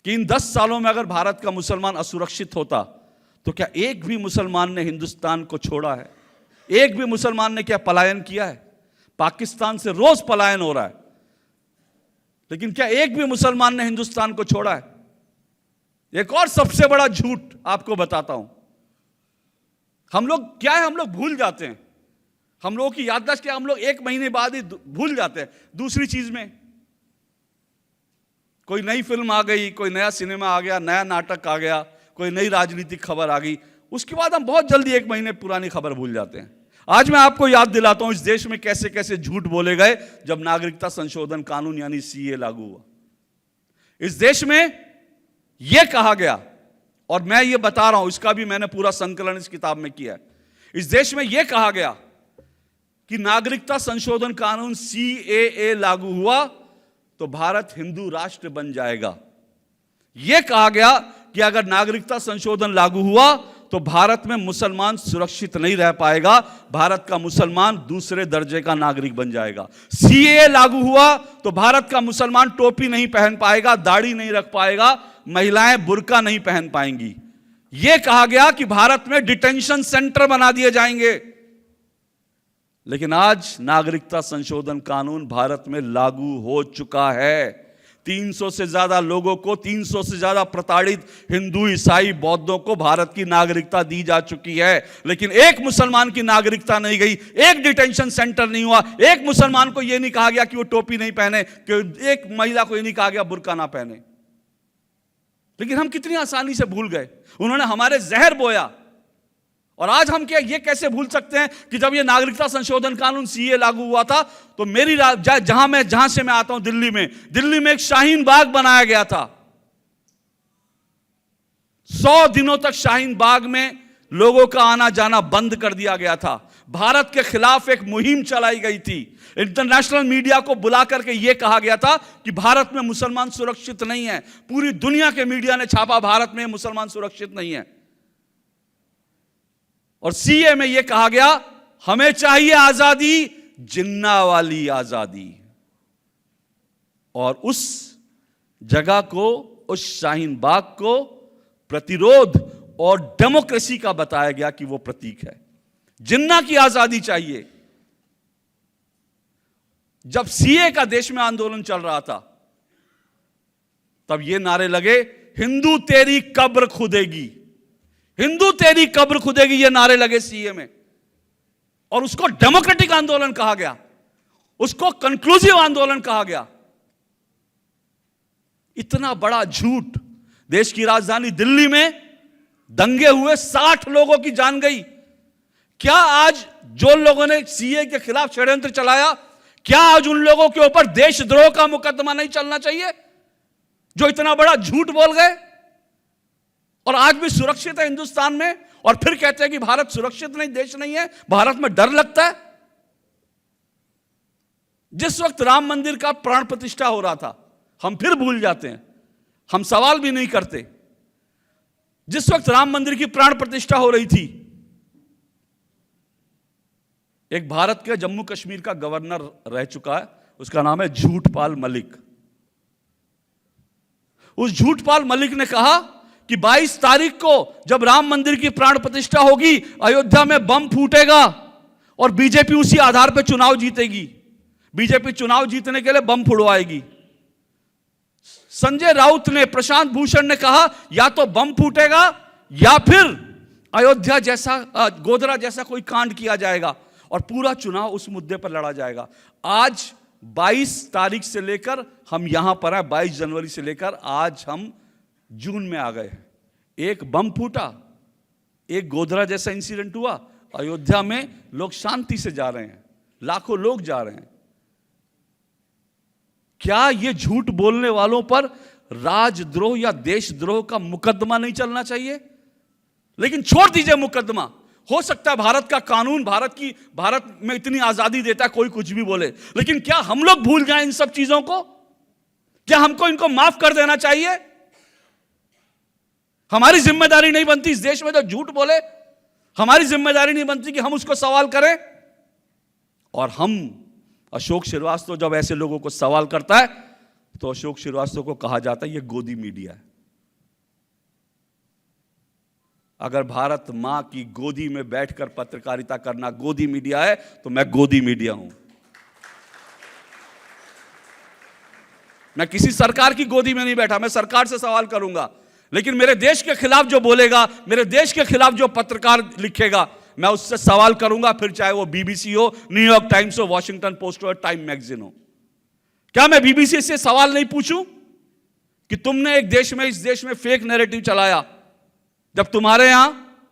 S1: कि इन 10 सालों में अगर भारत का मुसलमान असुरक्षित होता तो क्या एक भी मुसलमान ने हिंदुस्तान को छोड़ा है? एक भी मुसलमान ने क्या पलायन किया है? पाकिस्तान से रोज पलायन हो रहा है, लेकिन क्या एक भी मुसलमान ने हिंदुस्तान को छोड़ा है? एक और सबसे बड़ा झूठ आपको बताता हूं। हम लोग क्या है, हम लोग भूल जाते हैं। हम लोगों की याददाश्त क्या, हम लोग 1 महीने बाद ही भूल जाते हैं दूसरी चीज में। कोई नई फिल्म आ गई, कोई नया सिनेमा आ गया, नया नाटक आ गया, कोई नई राजनीतिक खबर आ गई, उसके बाद हम बहुत जल्दी 1 महीने पुरानी खबर भूल जाते हैं। आज मैं आपको याद दिलाता हूं इस देश में कैसे कैसे झूठ बोले गए जब नागरिकता संशोधन कानून यानी सीए लागू हुआ। इस देश में यह कहा गया, और मैं ये बता रहा हूं, इसका भी मैंने पूरा संकलन इस किताब में किया है। इस देश में यह कहा गया कि नागरिकता संशोधन कानून सीएए लागू हुआ तो भारत हिंदू राष्ट्र बन जाएगा। यह कहा गया कि अगर नागरिकता संशोधन लागू हुआ तो भारत में मुसलमान सुरक्षित नहीं रह पाएगा, भारत का मुसलमान दूसरे दर्जे का नागरिक बन जाएगा। सीएए लागू हुआ तो भारत का मुसलमान टोपी नहीं पहन पाएगा, दाढ़ी नहीं रख पाएगा, महिलाएं बुर्का नहीं पहन पाएंगी। यह कहा गया कि भारत में डिटेंशन सेंटर बना दिए जाएंगे। लेकिन आज नागरिकता संशोधन कानून भारत में लागू हो चुका है। 300 से ज्यादा लोगों को, 300 से ज्यादा प्रताड़ित हिंदू, ईसाई, बौद्धों को भारत की नागरिकता दी जा चुकी है, लेकिन एक मुसलमान की नागरिकता नहीं गई, एक डिटेंशन सेंटर नहीं हुआ, एक मुसलमान को यह नहीं कहा गया कि वो टोपी नहीं पहने, कि एक महिला को यह नहीं कहा गया बुर्का ना पहने। लेकिन हम कितनी आसानी से भूल गए। उन्होंने हमारे जहर बोया, और आज हम क्या ये कैसे भूल सकते हैं कि जब ये नागरिकता संशोधन कानून सीए लागू हुआ था तो मेरी जहां से मैं आता हूं, दिल्ली में एक शाहीन बाग बनाया गया था। 100 दिनों तक शाहीन बाग में लोगों का आना जाना बंद कर दिया गया था। भारत के खिलाफ एक मुहिम चलाई गई थी। इंटरनेशनल मीडिया को बुला करके यह कहा गया था कि भारत में मुसलमान सुरक्षित नहीं है। पूरी दुनिया के मीडिया ने छापा, भारत में मुसलमान सुरक्षित नहीं है। और सीए में यह कहा गया, हमें चाहिए आजादी, जिन्ना वाली आजादी। और उस जगह को, उस शाहीन बाग को प्रतिरोध और डेमोक्रेसी का बताया गया कि वो प्रतीक है। जिन्ना की आजादी चाहिए। जब सीए का देश में आंदोलन चल रहा था तब ये नारे लगे, हिंदू तेरी कब्र खुदेगी, हिंदू तेरी कब्र खुदेगी, ये नारे लगे सीए में। और उसको डेमोक्रेटिक आंदोलन कहा गया, उसको कंक्लूसिव आंदोलन कहा गया। इतना बड़ा झूठ। देश की राजधानी दिल्ली में दंगे हुए, 60 लोगों की जान गई। क्या आज जो लोगों ने सीए के खिलाफ षड्यंत्र चलाया, क्या आज उन लोगों के ऊपर देशद्रोह का मुकदमा नहीं चलना चाहिए जो इतना बड़ा झूठ बोल गए? और आज भी सुरक्षित है हिंदुस्तान में, और फिर कहते हैं कि भारत सुरक्षित नहीं, देश नहीं है, भारत में डर लगता है। जिस वक्त राम मंदिर का प्राण प्रतिष्ठा हो रहा था, हम फिर भूल जाते हैं, हम सवाल भी नहीं करते। जिस वक्त राम मंदिर की प्राण प्रतिष्ठा हो रही थी, एक भारत के जम्मू कश्मीर का गवर्नर रह चुका है, उसका नाम है झूठपाल मलिक। उस झूठपाल मलिक ने कहा कि 22 तारीख को जब राम मंदिर की प्राण प्रतिष्ठा होगी, अयोध्या में बम फूटेगा और बीजेपी उसी आधार पर चुनाव जीतेगी। बीजेपी चुनाव जीतने के लिए बम फुड़वाएगी। संजय राउत ने, प्रशांत भूषण ने कहा, या तो बम फूटेगा या फिर अयोध्या जैसा, गोधरा जैसा कोई कांड किया जाएगा और पूरा चुनाव उस मुद्दे पर लड़ा जाएगा। आज 22 तारीख से लेकर हम यहां पर हैं, 22 जनवरी से लेकर आज हम जून में आ गए। एक बम फूटा, एक गोधरा जैसा इंसिडेंट हुआ, अयोध्या में लोग शांति से जा रहे हैं, लाखों लोग जा रहे हैं। क्या ये झूठ बोलने वालों पर राजद्रोह या देशद्रोह का मुकदमा नहीं चलना चाहिए? लेकिन छोड़ दीजिए मुकदमा, हो सकता है भारत का कानून भारत में इतनी आजादी देता है, कोई कुछ भी बोले, लेकिन क्या हम लोग भूल जाएं इन सब चीजों को? क्या हमको इनको माफ कर देना चाहिए? हमारी जिम्मेदारी नहीं बनती इस देश में जो झूठ बोले, हमारी जिम्मेदारी नहीं बनती कि हम उसको सवाल करें? और हम, अशोक श्रीवास्तव जब ऐसे लोगों को सवाल करता है तो अशोक श्रीवास्तव को कहा जाता है ये गोदी मीडिया है। अगर भारत मां की गोदी में बैठकर पत्रकारिता करना गोदी मीडिया है तो मैं गोदी मीडिया हूं। मैं किसी सरकार की गोदी में नहीं बैठा, मैं सरकार से सवाल करूंगा, लेकिन मेरे देश के खिलाफ जो बोलेगा, मेरे देश के खिलाफ जो पत्रकार लिखेगा, मैं उससे सवाल करूंगा, फिर चाहे वो बीबीसी हो, न्यूयॉर्क टाइम्स हो, वॉशिंगटन पोस्ट हो, टाइम मैगजीन हो। क्या मैं बीबीसी से सवाल नहीं पूछूं कि तुमने एक देश में, इस देश में फेक नैरेटिव चलाया? जब तुम्हारे यहां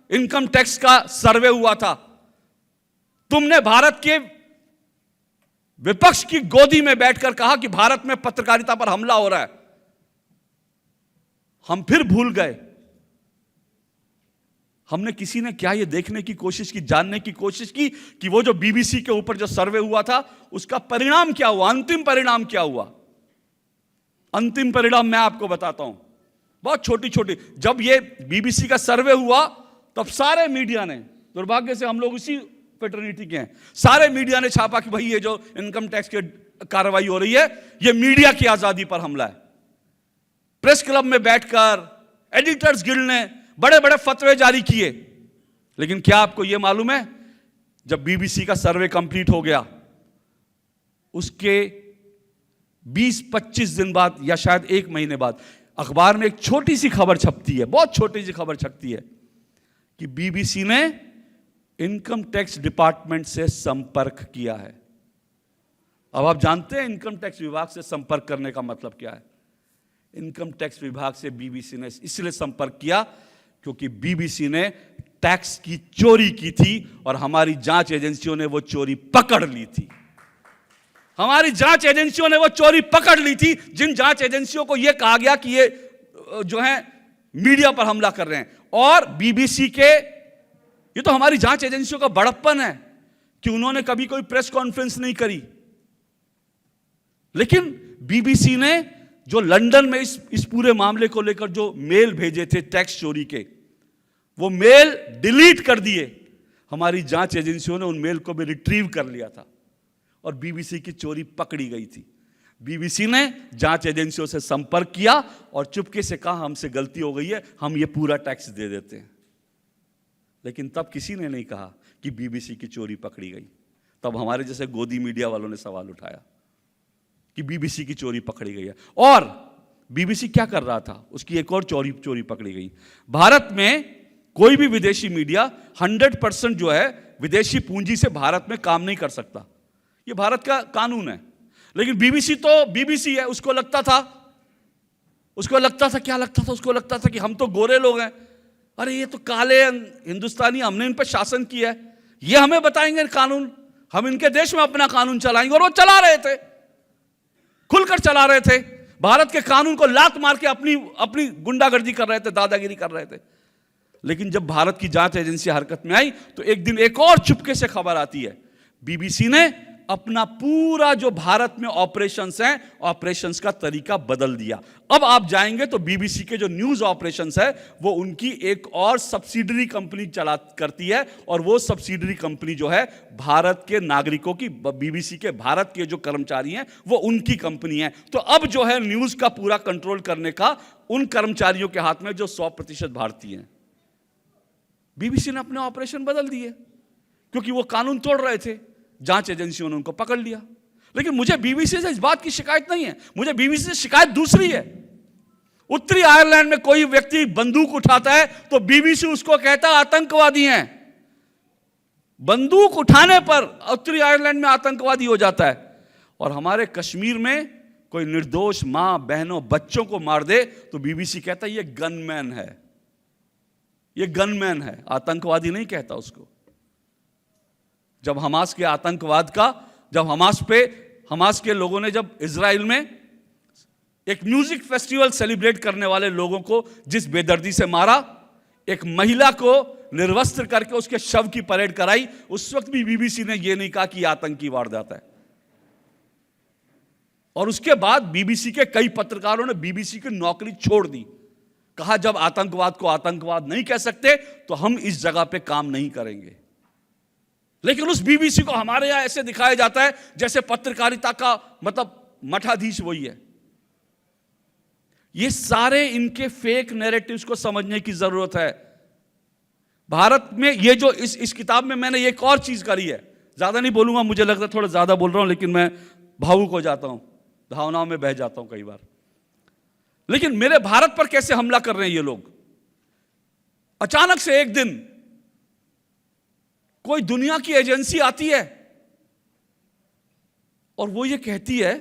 S1: इनकम टैक्स का सर्वे हुआ था, तुमने भारत के विपक्ष की गोदी में बैठकर कहा कि भारत में पत्रकारिता पर हमला हो रहा है। हम फिर भूल गए। हमने, किसी ने क्या ये देखने की कोशिश की, जानने की कोशिश की कि वो जो बीबीसी के ऊपर जो सर्वे हुआ था उसका परिणाम क्या हुआ, अंतिम परिणाम क्या हुआ? अंतिम परिणाम मैं आपको बताता हूं, बहुत छोटी छोटी। जब ये बीबीसी का सर्वे हुआ तब सारे मीडिया ने, दुर्भाग्य से हम लोग उसी फेटर्निटी के हैं, सारे मीडिया ने छापा कि भाई ये जो इनकम टैक्स की कार्रवाई हो रही है ये मीडिया की आजादी पर हमला है। प्रेस क्लब में बैठकर एडिटर्स गिल्ड ने बड़े बड़े फतवे जारी किए, लेकिन क्या आपको यह मालूम है जब बीबीसी का सर्वे कंप्लीट हो गया, उसके 20-25 दिन बाद या शायद 1 महीने बाद अखबार में एक छोटी सी खबर छपती है, बहुत छोटी सी खबर छपती है कि बीबीसी ने इनकम टैक्स डिपार्टमेंट से संपर्क किया है। अब आप जानते हैं इनकम टैक्स विभाग से संपर्क करने का मतलब क्या है? इनकम टैक्स विभाग से बीबीसी ने इसलिए संपर्क किया क्योंकि बीबीसी ने टैक्स की चोरी की थी और हमारी जांच एजेंसियों ने वो चोरी पकड़ ली थी। हमारी जांच एजेंसियों ने वो चोरी पकड़ ली थी, जिन जांच एजेंसियों को यह कहा गया कि ये जो है मीडिया पर हमला कर रहे हैं। और बीबीसी के, ये तो हमारी जांच एजेंसियों का बड़प्पन है कि उन्होंने कभी कोई प्रेस कॉन्फ्रेंस नहीं करी। लेकिन बीबीसी ने जो लंदन में इस पूरे मामले को लेकर जो मेल भेजे थे टैक्स चोरी के, वो मेल डिलीट कर दिए। हमारी जांच एजेंसियों ने उन मेल को भी रिट्रीव कर लिया था और बीबीसी की चोरी पकड़ी गई थी। बीबीसी ने जांच एजेंसियों से संपर्क किया और चुपके से कहा हमसे गलती हो गई है, हम ये पूरा टैक्स दे देते हैं। लेकिन तब किसी ने नहीं कहा कि बीबीसी की चोरी पकड़ी गई। तब हमारे जैसे गोदी मीडिया वालों ने सवाल उठाया कि बीबीसी की चोरी पकड़ी गई है। और बीबीसी क्या कर रहा था, उसकी एक और चोरी पकड़ी गई। भारत में कोई भी विदेशी मीडिया 100% जो है विदेशी पूंजी से भारत में काम नहीं कर सकता, ये भारत का कानून है। लेकिन बीबीसी तो बीबीसी है, उसको लगता था क्या लगता था, उसको लगता था कि हम तो गोरे लोग हैं, अरे ये तो काले हिंदुस्तानी, हमने इन पर शासन किया है, ये हमें बताएंगे कानून, हम इनके देश में अपना कानून चलाएंगे। और वो चला रहे थे, खुलकर चला रहे थे, भारत के कानून को लात मार के अपनी गुंडागर्दी कर रहे थे, दादागिरी कर रहे थे। लेकिन जब भारत की जांच एजेंसी हरकत में आई तो एक दिन एक और चुपके से खबर आती है, बीबीसी ने अपना पूरा जो भारत में ऑपरेशंस हैं, ऑपरेशंस का तरीका बदल दिया। अब आप जाएंगे तो बीबीसी के जो न्यूज ऑपरेशंस है वो उनकी एक और सब्सिडरी कंपनी चला करती है, और वो सब्सिडरी कंपनी जो है भारत के नागरिकों की, बीबीसी के भारत के जो कर्मचारी हैं वो उनकी कंपनी है। तो अब जो है न्यूज का पूरा कंट्रोल करने का उन कर्मचारियों के हाथ में जो 100% भारतीय हैं। बीबीसी ने अपने ऑपरेशन बदल दिए क्योंकि वो कानून तोड़ रहे थे, जांच एजेंसियों ने उनको पकड़ लिया। लेकिन मुझे बीबीसी से इस बात की शिकायत नहीं है, मुझे बीबीसी से शिकायत दूसरी है। उत्तरी आयरलैंड में कोई व्यक्ति बंदूक उठाता है तो बीबीसी उसको कहता है आतंकवादी हैं। बंदूक उठाने पर उत्तरी आयरलैंड में आतंकवादी हो जाता है। और हमारे कश्मीर में कोई निर्दोष मां बहनों बच्चों को मार दे तो बीबीसी कहता है ये गनमैन है, ये गनमैन है, आतंकवादी नहीं कहता उसको। जब हमास के आतंकवाद का, जब हमास के लोगों ने जब इजराइल में एक म्यूजिक फेस्टिवल सेलिब्रेट करने वाले लोगों को जिस बेदर्दी से मारा, एक महिला को निर्वस्त्र करके उसके शव की परेड कराई, उस वक्त भी बीबीसी ने यह नहीं कहा कि आतंकी वारदात है। और उसके बाद बीबीसी के कई पत्रकारों ने बीबीसी की नौकरी छोड़ दी, कहा जब आतंकवाद को आतंकवाद नहीं कह सकते तो हम इस जगह पे काम नहीं करेंगे। लेकिन उस बीबीसी को हमारे यहां ऐसे दिखाया जाता है जैसे पत्रकारिता का मतलब मठाधीश वही है। ये सारे इनके फेक नैरेटिव्स को समझने की जरूरत है। भारत में ये जो इस किताब में मैंने एक और चीज करी है, ज्यादा नहीं बोलूंगा, मुझे लगता है थोड़ा ज्यादा बोल रहा हूं, लेकिन मैं भावुक हो जाता हूं, भावनाओं में बह जाता हूं कई बार। लेकिन मेरे भारत पर कैसे हमला कर रहे हैं ये लोग? अचानक से एक दिन कोई दुनिया की एजेंसी आती है और वो ये कहती है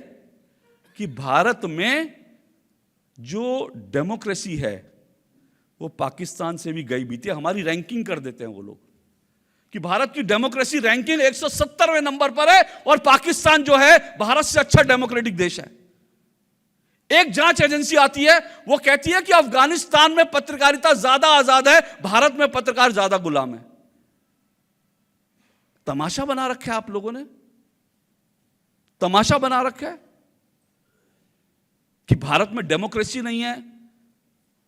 S1: कि भारत में जो डेमोक्रेसी है वो पाकिस्तान से भी गई बीती है। हमारी रैंकिंग कर देते हैं वो लोग कि भारत की डेमोक्रेसी रैंकिंग 170वें नंबर पर है और पाकिस्तान जो है भारत से अच्छा डेमोक्रेटिक देश है। एक जांच एजेंसी आती है, वो कहती है कि अफगानिस्तान में पत्रकारिता ज्यादा आजाद है, भारत में पत्रकार ज्यादा गुलाम है। तमाशा बना रखा है आप लोगों ने, तमाशा बना रखा है कि भारत में डेमोक्रेसी नहीं है,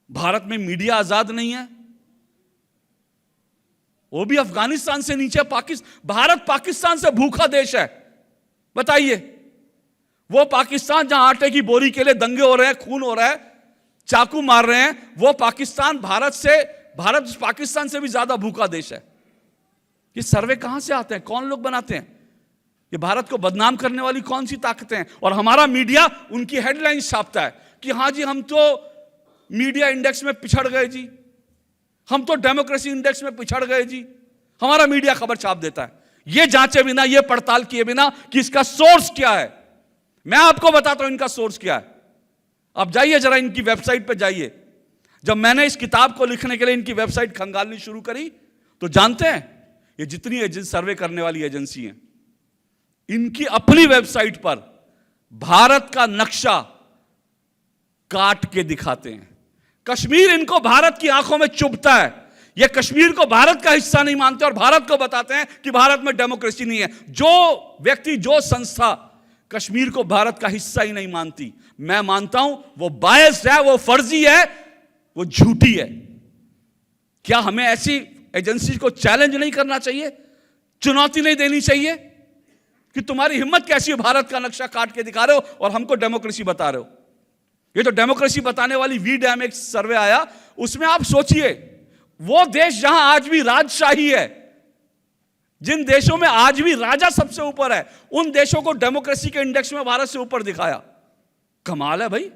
S1: भारत में मीडिया आजाद नहीं है, वो भी अफगानिस्तान से नीचे। भारत पाकिस्तान से भूखा देश है। बताइए, वो पाकिस्तान जहां आटे की बोरी के लिए दंगे हो रहे हैं, खून हो रहा है, चाकू मार रहे हैं, वो पाकिस्तान भारत पाकिस्तान से भी ज्यादा भूखा देश है। ये सर्वे कहां से आते हैं, कौन लोग बनाते हैं, ये भारत को बदनाम करने वाली कौन सी ताकतें हैं? और हमारा मीडिया उनकी हेडलाइंस छापता है कि हां जी हम तो मीडिया इंडेक्स में पिछड़ गए जी, हम तो डेमोक्रेसी इंडेक्स में पिछड़ गए जी। हमारा मीडिया खबर छाप देता है, ये जांचे बिना, ये पड़ताल किए बिना कि इसका सोर्स क्या है। मैं आपको बताता हूं इनका सोर्स क्या है। आप जाइए जरा इनकी वेबसाइट पे जाइए। जब मैंने इस किताब को लिखने के लिए इनकी वेबसाइट खंगालनी शुरू करी तो जानते हैं ये जितनी एजेंसी सर्वे करने वाली एजेंसी हैं, इनकी अपनी वेबसाइट पर भारत का नक्शा काट के दिखाते हैं। कश्मीर इनको भारत की आंखों में चुभता है, ये कश्मीर को भारत का हिस्सा नहीं मानते और भारत को बताते हैं कि भारत में डेमोक्रेसी नहीं है। जो व्यक्ति, जो संस्था कश्मीर को भारत का हिस्सा ही नहीं मानती, मैं मानता हूं वो बायस्ड है, वो फर्जी है, वो झूठी है। क्या हमें ऐसी एजेंसी को चैलेंज नहीं करना चाहिए, चुनौती नहीं देनी चाहिए कि तुम्हारी हिम्मत कैसी हो, भारत का नक्शा काट के दिखा रहे हो और हमको डेमोक्रेसी बता रहे हो। ये तो डेमोक्रेसी बताने वाली वी-डैम एक सर्वे आया, उसमें आप सोचिए वो देश जहां आज भी राजशाही है, जिन देशों में आज भी राजा सबसे ऊपर है, उन देशों को डेमोक्रेसी के इंडेक्स में भारत से ऊपर दिखाया। कमाल है भाई,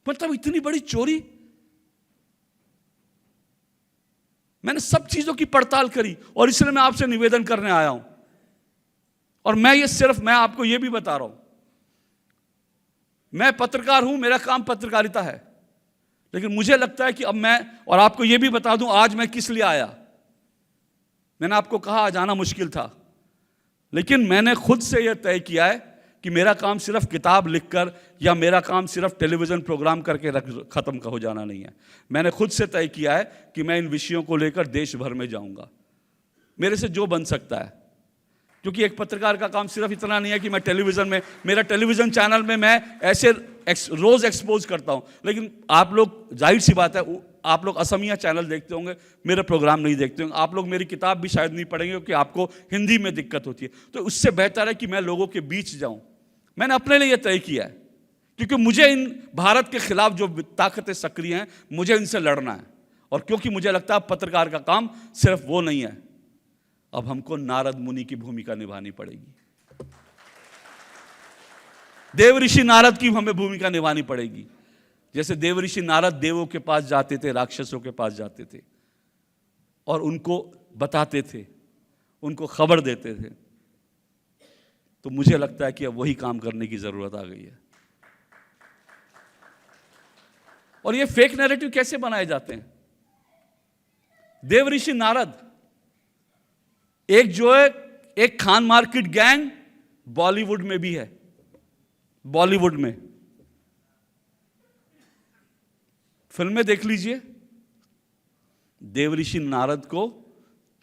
S1: मतलब इतनी बड़ी चोरी। मैंने सब चीजों की पड़ताल करी और इसलिए मैं आपसे निवेदन करने आया हूं। और मैं आपको यह भी बता रहा हूं, मैं पत्रकार हूं, मेरा काम पत्रकारिता है, लेकिन मुझे लगता है कि अब मैं, और आपको यह भी बता दूं आज मैं किस लिए आया। मैंने आपको कहा आज आना मुश्किल था, लेकिन मैंने खुद से यह तय किया है कि मेरा काम सिर्फ किताब लिखकर या मेरा काम सिर्फ टेलीविजन प्रोग्राम करके खत्म हो जाना नहीं है। मैंने खुद से तय किया है कि मैं इन विषयों को लेकर देश भर में जाऊंगा, मेरे से जो बन सकता है। क्योंकि एक पत्रकार का काम सिर्फ इतना नहीं है कि मैं टेलीविजन में, मेरा टेलीविजन चैनल में मैं ऐसे रोज एक्सपोज करता हूं, लेकिन आप लोग, जाहिर सी बात है, आप लोग असमिया चैनल देखते होंगे, मेरे प्रोग्राम नहीं देखते होंगे, आप लोग मेरी किताब भी शायद नहीं पढ़ेंगे क्योंकि आपको हिंदी में दिक्कत होती है। तो उससे बेहतर है कि मैं लोगों के बीच जाऊं। मैंने अपने लिए यह तय किया है, क्योंकि मुझे इन भारत के खिलाफ जो ताकतें सक्रिय हैं, मुझे इनसे लड़ना है। और क्योंकि मुझे लगता है पत्रकार का काम सिर्फ वो नहीं है, अब हमको नारद मुनि की भूमिका निभानी पड़ेगी। देव ऋषि नारद की हमें भूमिका निभानी पड़ेगी। जैसे देव ऋषि नारद देवों के पास जाते थे, राक्षसों के पास जाते थे और उनको बताते थे, उनको खबर देते थे। तो मुझे लगता है कि अब वही काम करने की जरूरत आ गई है। और ये फेक नैरेटिव कैसे बनाए जाते हैं? देव ऋषि नारद एक खान मार्केट गैंग बॉलीवुड में भी है। बॉलीवुड में फिल्में देख लीजिए, देव ऋषि नारद को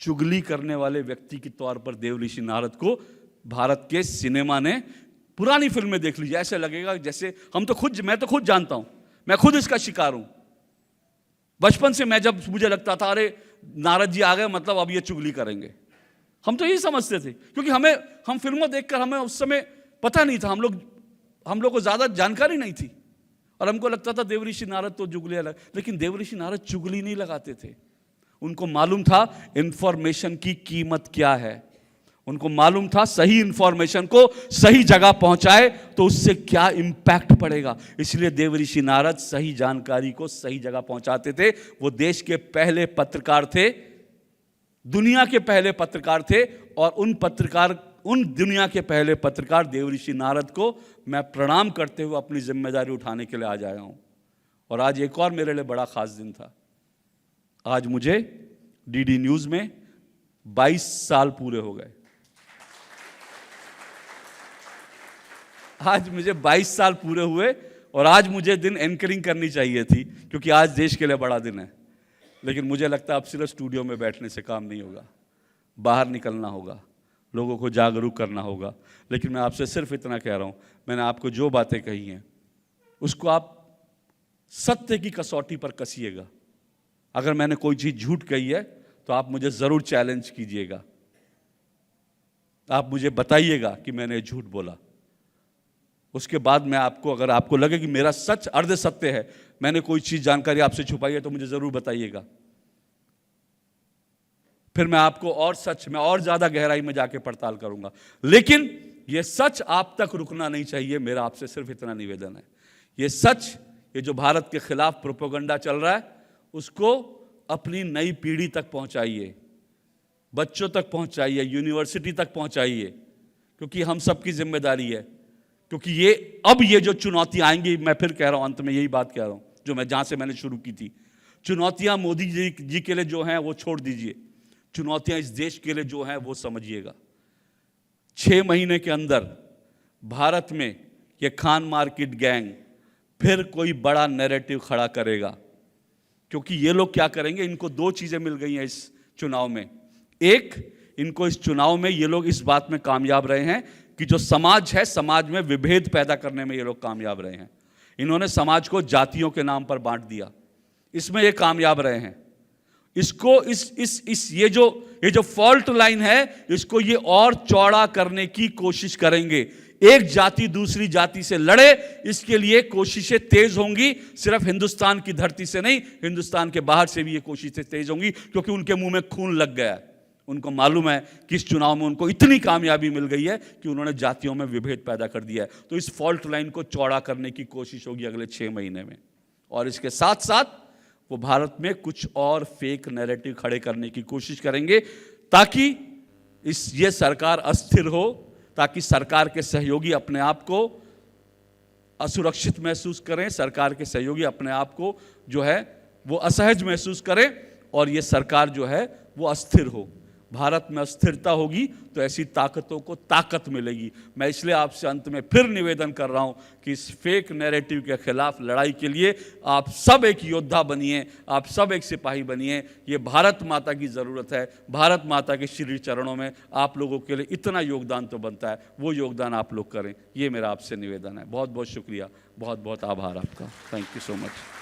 S1: चुगली करने वाले व्यक्ति के तौर पर देव ऋषि नारद को भारत के सिनेमा ने, पुरानी फिल्में देख लीजिए, ऐसे लगेगा जैसे मैं तो खुद जानता हूं, मैं खुद इसका शिकार हूं। बचपन से मैं, जब मुझे लगता था अरे नारद जी आ गए मतलब अब ये चुगली करेंगे, हम तो यही समझते थे, क्योंकि हम फिल्में देखकर, हमें उस समय पता नहीं था, हम लोग को ज्यादा जानकारी नहीं थी और हमको लगता था देव ऋषि नारद तो चुगली अलग। लेकिन देव ऋषि नारद चुगली नहीं लगाते थे, उनको मालूम था इंफॉर्मेशन की कीमत क्या है, उनको मालूम था सही इंफॉर्मेशन को सही जगह पहुंचाए तो उससे क्या इंपैक्ट पड़ेगा। इसलिए देव ऋषि नारद सही जानकारी को सही जगह पहुंचाते थे। वो देश के पहले पत्रकार थे, दुनिया के पहले पत्रकार थे, और उन दुनिया के पहले पत्रकार देव ऋषि नारद को मैं प्रणाम करते हुए अपनी जिम्मेदारी उठाने के लिए आज आया हूं। और आज एक और मेरे लिए बड़ा खास दिन था। आज मुझे डीडी न्यूज में 22 साल पूरे हो गए। आज मुझे 22 साल पूरे हुए और आज मुझे दिन एंकरिंग करनी चाहिए थी, क्योंकि आज देश के लिए बड़ा दिन है। लेकिन मुझे लगता है अब सिर्फ स्टूडियो में बैठने से काम नहीं होगा, बाहर निकलना होगा, लोगों को जागरूक करना होगा। लेकिन मैं आपसे सिर्फ इतना कह रहा हूं, मैंने आपको जो बातें कही हैं उसको आप सत्य की कसौटी पर कसिएगा। अगर मैंने कोई चीज झूठ कही है तो आप मुझे जरूर चैलेंज कीजिएगा, आप मुझे बताइएगा कि मैंने झूठ बोला। उसके बाद मैं आपको, अगर आपको लगे कि मेरा सच अर्ध सत्य है, मैंने कोई चीज जानकारी आपसे छुपाई है, तो मुझे जरूर बताइएगा। फिर मैं आपको और सच में और ज़्यादा गहराई में जाके पड़ताल करूंगा। लेकिन ये सच आप तक रुकना नहीं चाहिए। मेरा आपसे सिर्फ इतना निवेदन है, ये सच, ये जो भारत के खिलाफ प्रोपेगेंडा चल रहा है, उसको अपनी नई पीढ़ी तक पहुंचाइए, बच्चों तक पहुंचाइए, यूनिवर्सिटी तक पहुंचाइए, क्योंकि हम सबकी जिम्मेदारी है। क्योंकि ये जो चुनौतियां आएंगी, मैं फिर कह रहा हूं, अंत में यही बात कह रहा हूं जो मैं जहां से मैंने शुरू की थी, चुनौतियां मोदी जी के लिए जो हैं वो छोड़ दीजिए, चुनौतियां इस देश के लिए जो हैं वो समझिएगा। 6 महीने के अंदर भारत में ये खान मार्केट गैंग फिर कोई बड़ा नैरेटिव खड़ा करेगा। क्योंकि ये लोग क्या करेंगे, इनको 2 चीजें मिल गई हैं इस चुनाव में। एक, इनको इस चुनाव में ये लोग इस बात में कामयाब रहे हैं कि जो समाज है, समाज में विभेद पैदा करने में ये लोग कामयाब रहे हैं। इन्होंने समाज को जातियों के नाम पर बांट दिया, इसमें ये कामयाब रहे हैं। इसको ये जो फॉल्ट लाइन है, इसको ये और चौड़ा करने की कोशिश करेंगे। एक जाति दूसरी जाति से लड़े, इसके लिए कोशिशें तेज होंगी। सिर्फ हिंदुस्तान की धरती से नहीं, हिंदुस्तान के बाहर से भी ये कोशिशें तेज होंगी, क्योंकि उनके मुंह में खून लग गया है। उनको मालूम है कि इस चुनाव में उनको इतनी कामयाबी मिल गई है कि उन्होंने जातियों में विभेद पैदा कर दिया है। तो इस फॉल्ट लाइन को चौड़ा करने की कोशिश होगी अगले 6 महीने में। और इसके साथ साथ वो भारत में कुछ और फेक नैरेटिव खड़े करने की कोशिश करेंगे, ताकि ये सरकार अस्थिर हो, ताकि सरकार के सहयोगी अपने आप को असुरक्षित महसूस करें, सरकार के सहयोगी अपने आप को जो है वो असहज महसूस करें, और ये सरकार जो है वो अस्थिर हो। भारत में अस्थिरता होगी तो ऐसी ताकतों को ताकत मिलेगी। मैं इसलिए आपसे अंत में फिर निवेदन कर रहा हूं कि इस फेक नैरेटिव के खिलाफ लड़ाई के लिए आप सब एक योद्धा बनिए, आप सब एक सिपाही बनिए। ये भारत माता की ज़रूरत है। भारत माता के श्री चरणों में आप लोगों के लिए इतना योगदान तो बनता है, वो योगदान आप लोग करें, ये मेरा आपसे निवेदन है। बहुत बहुत शुक्रिया, बहुत बहुत आभार आपका। Thank you so much.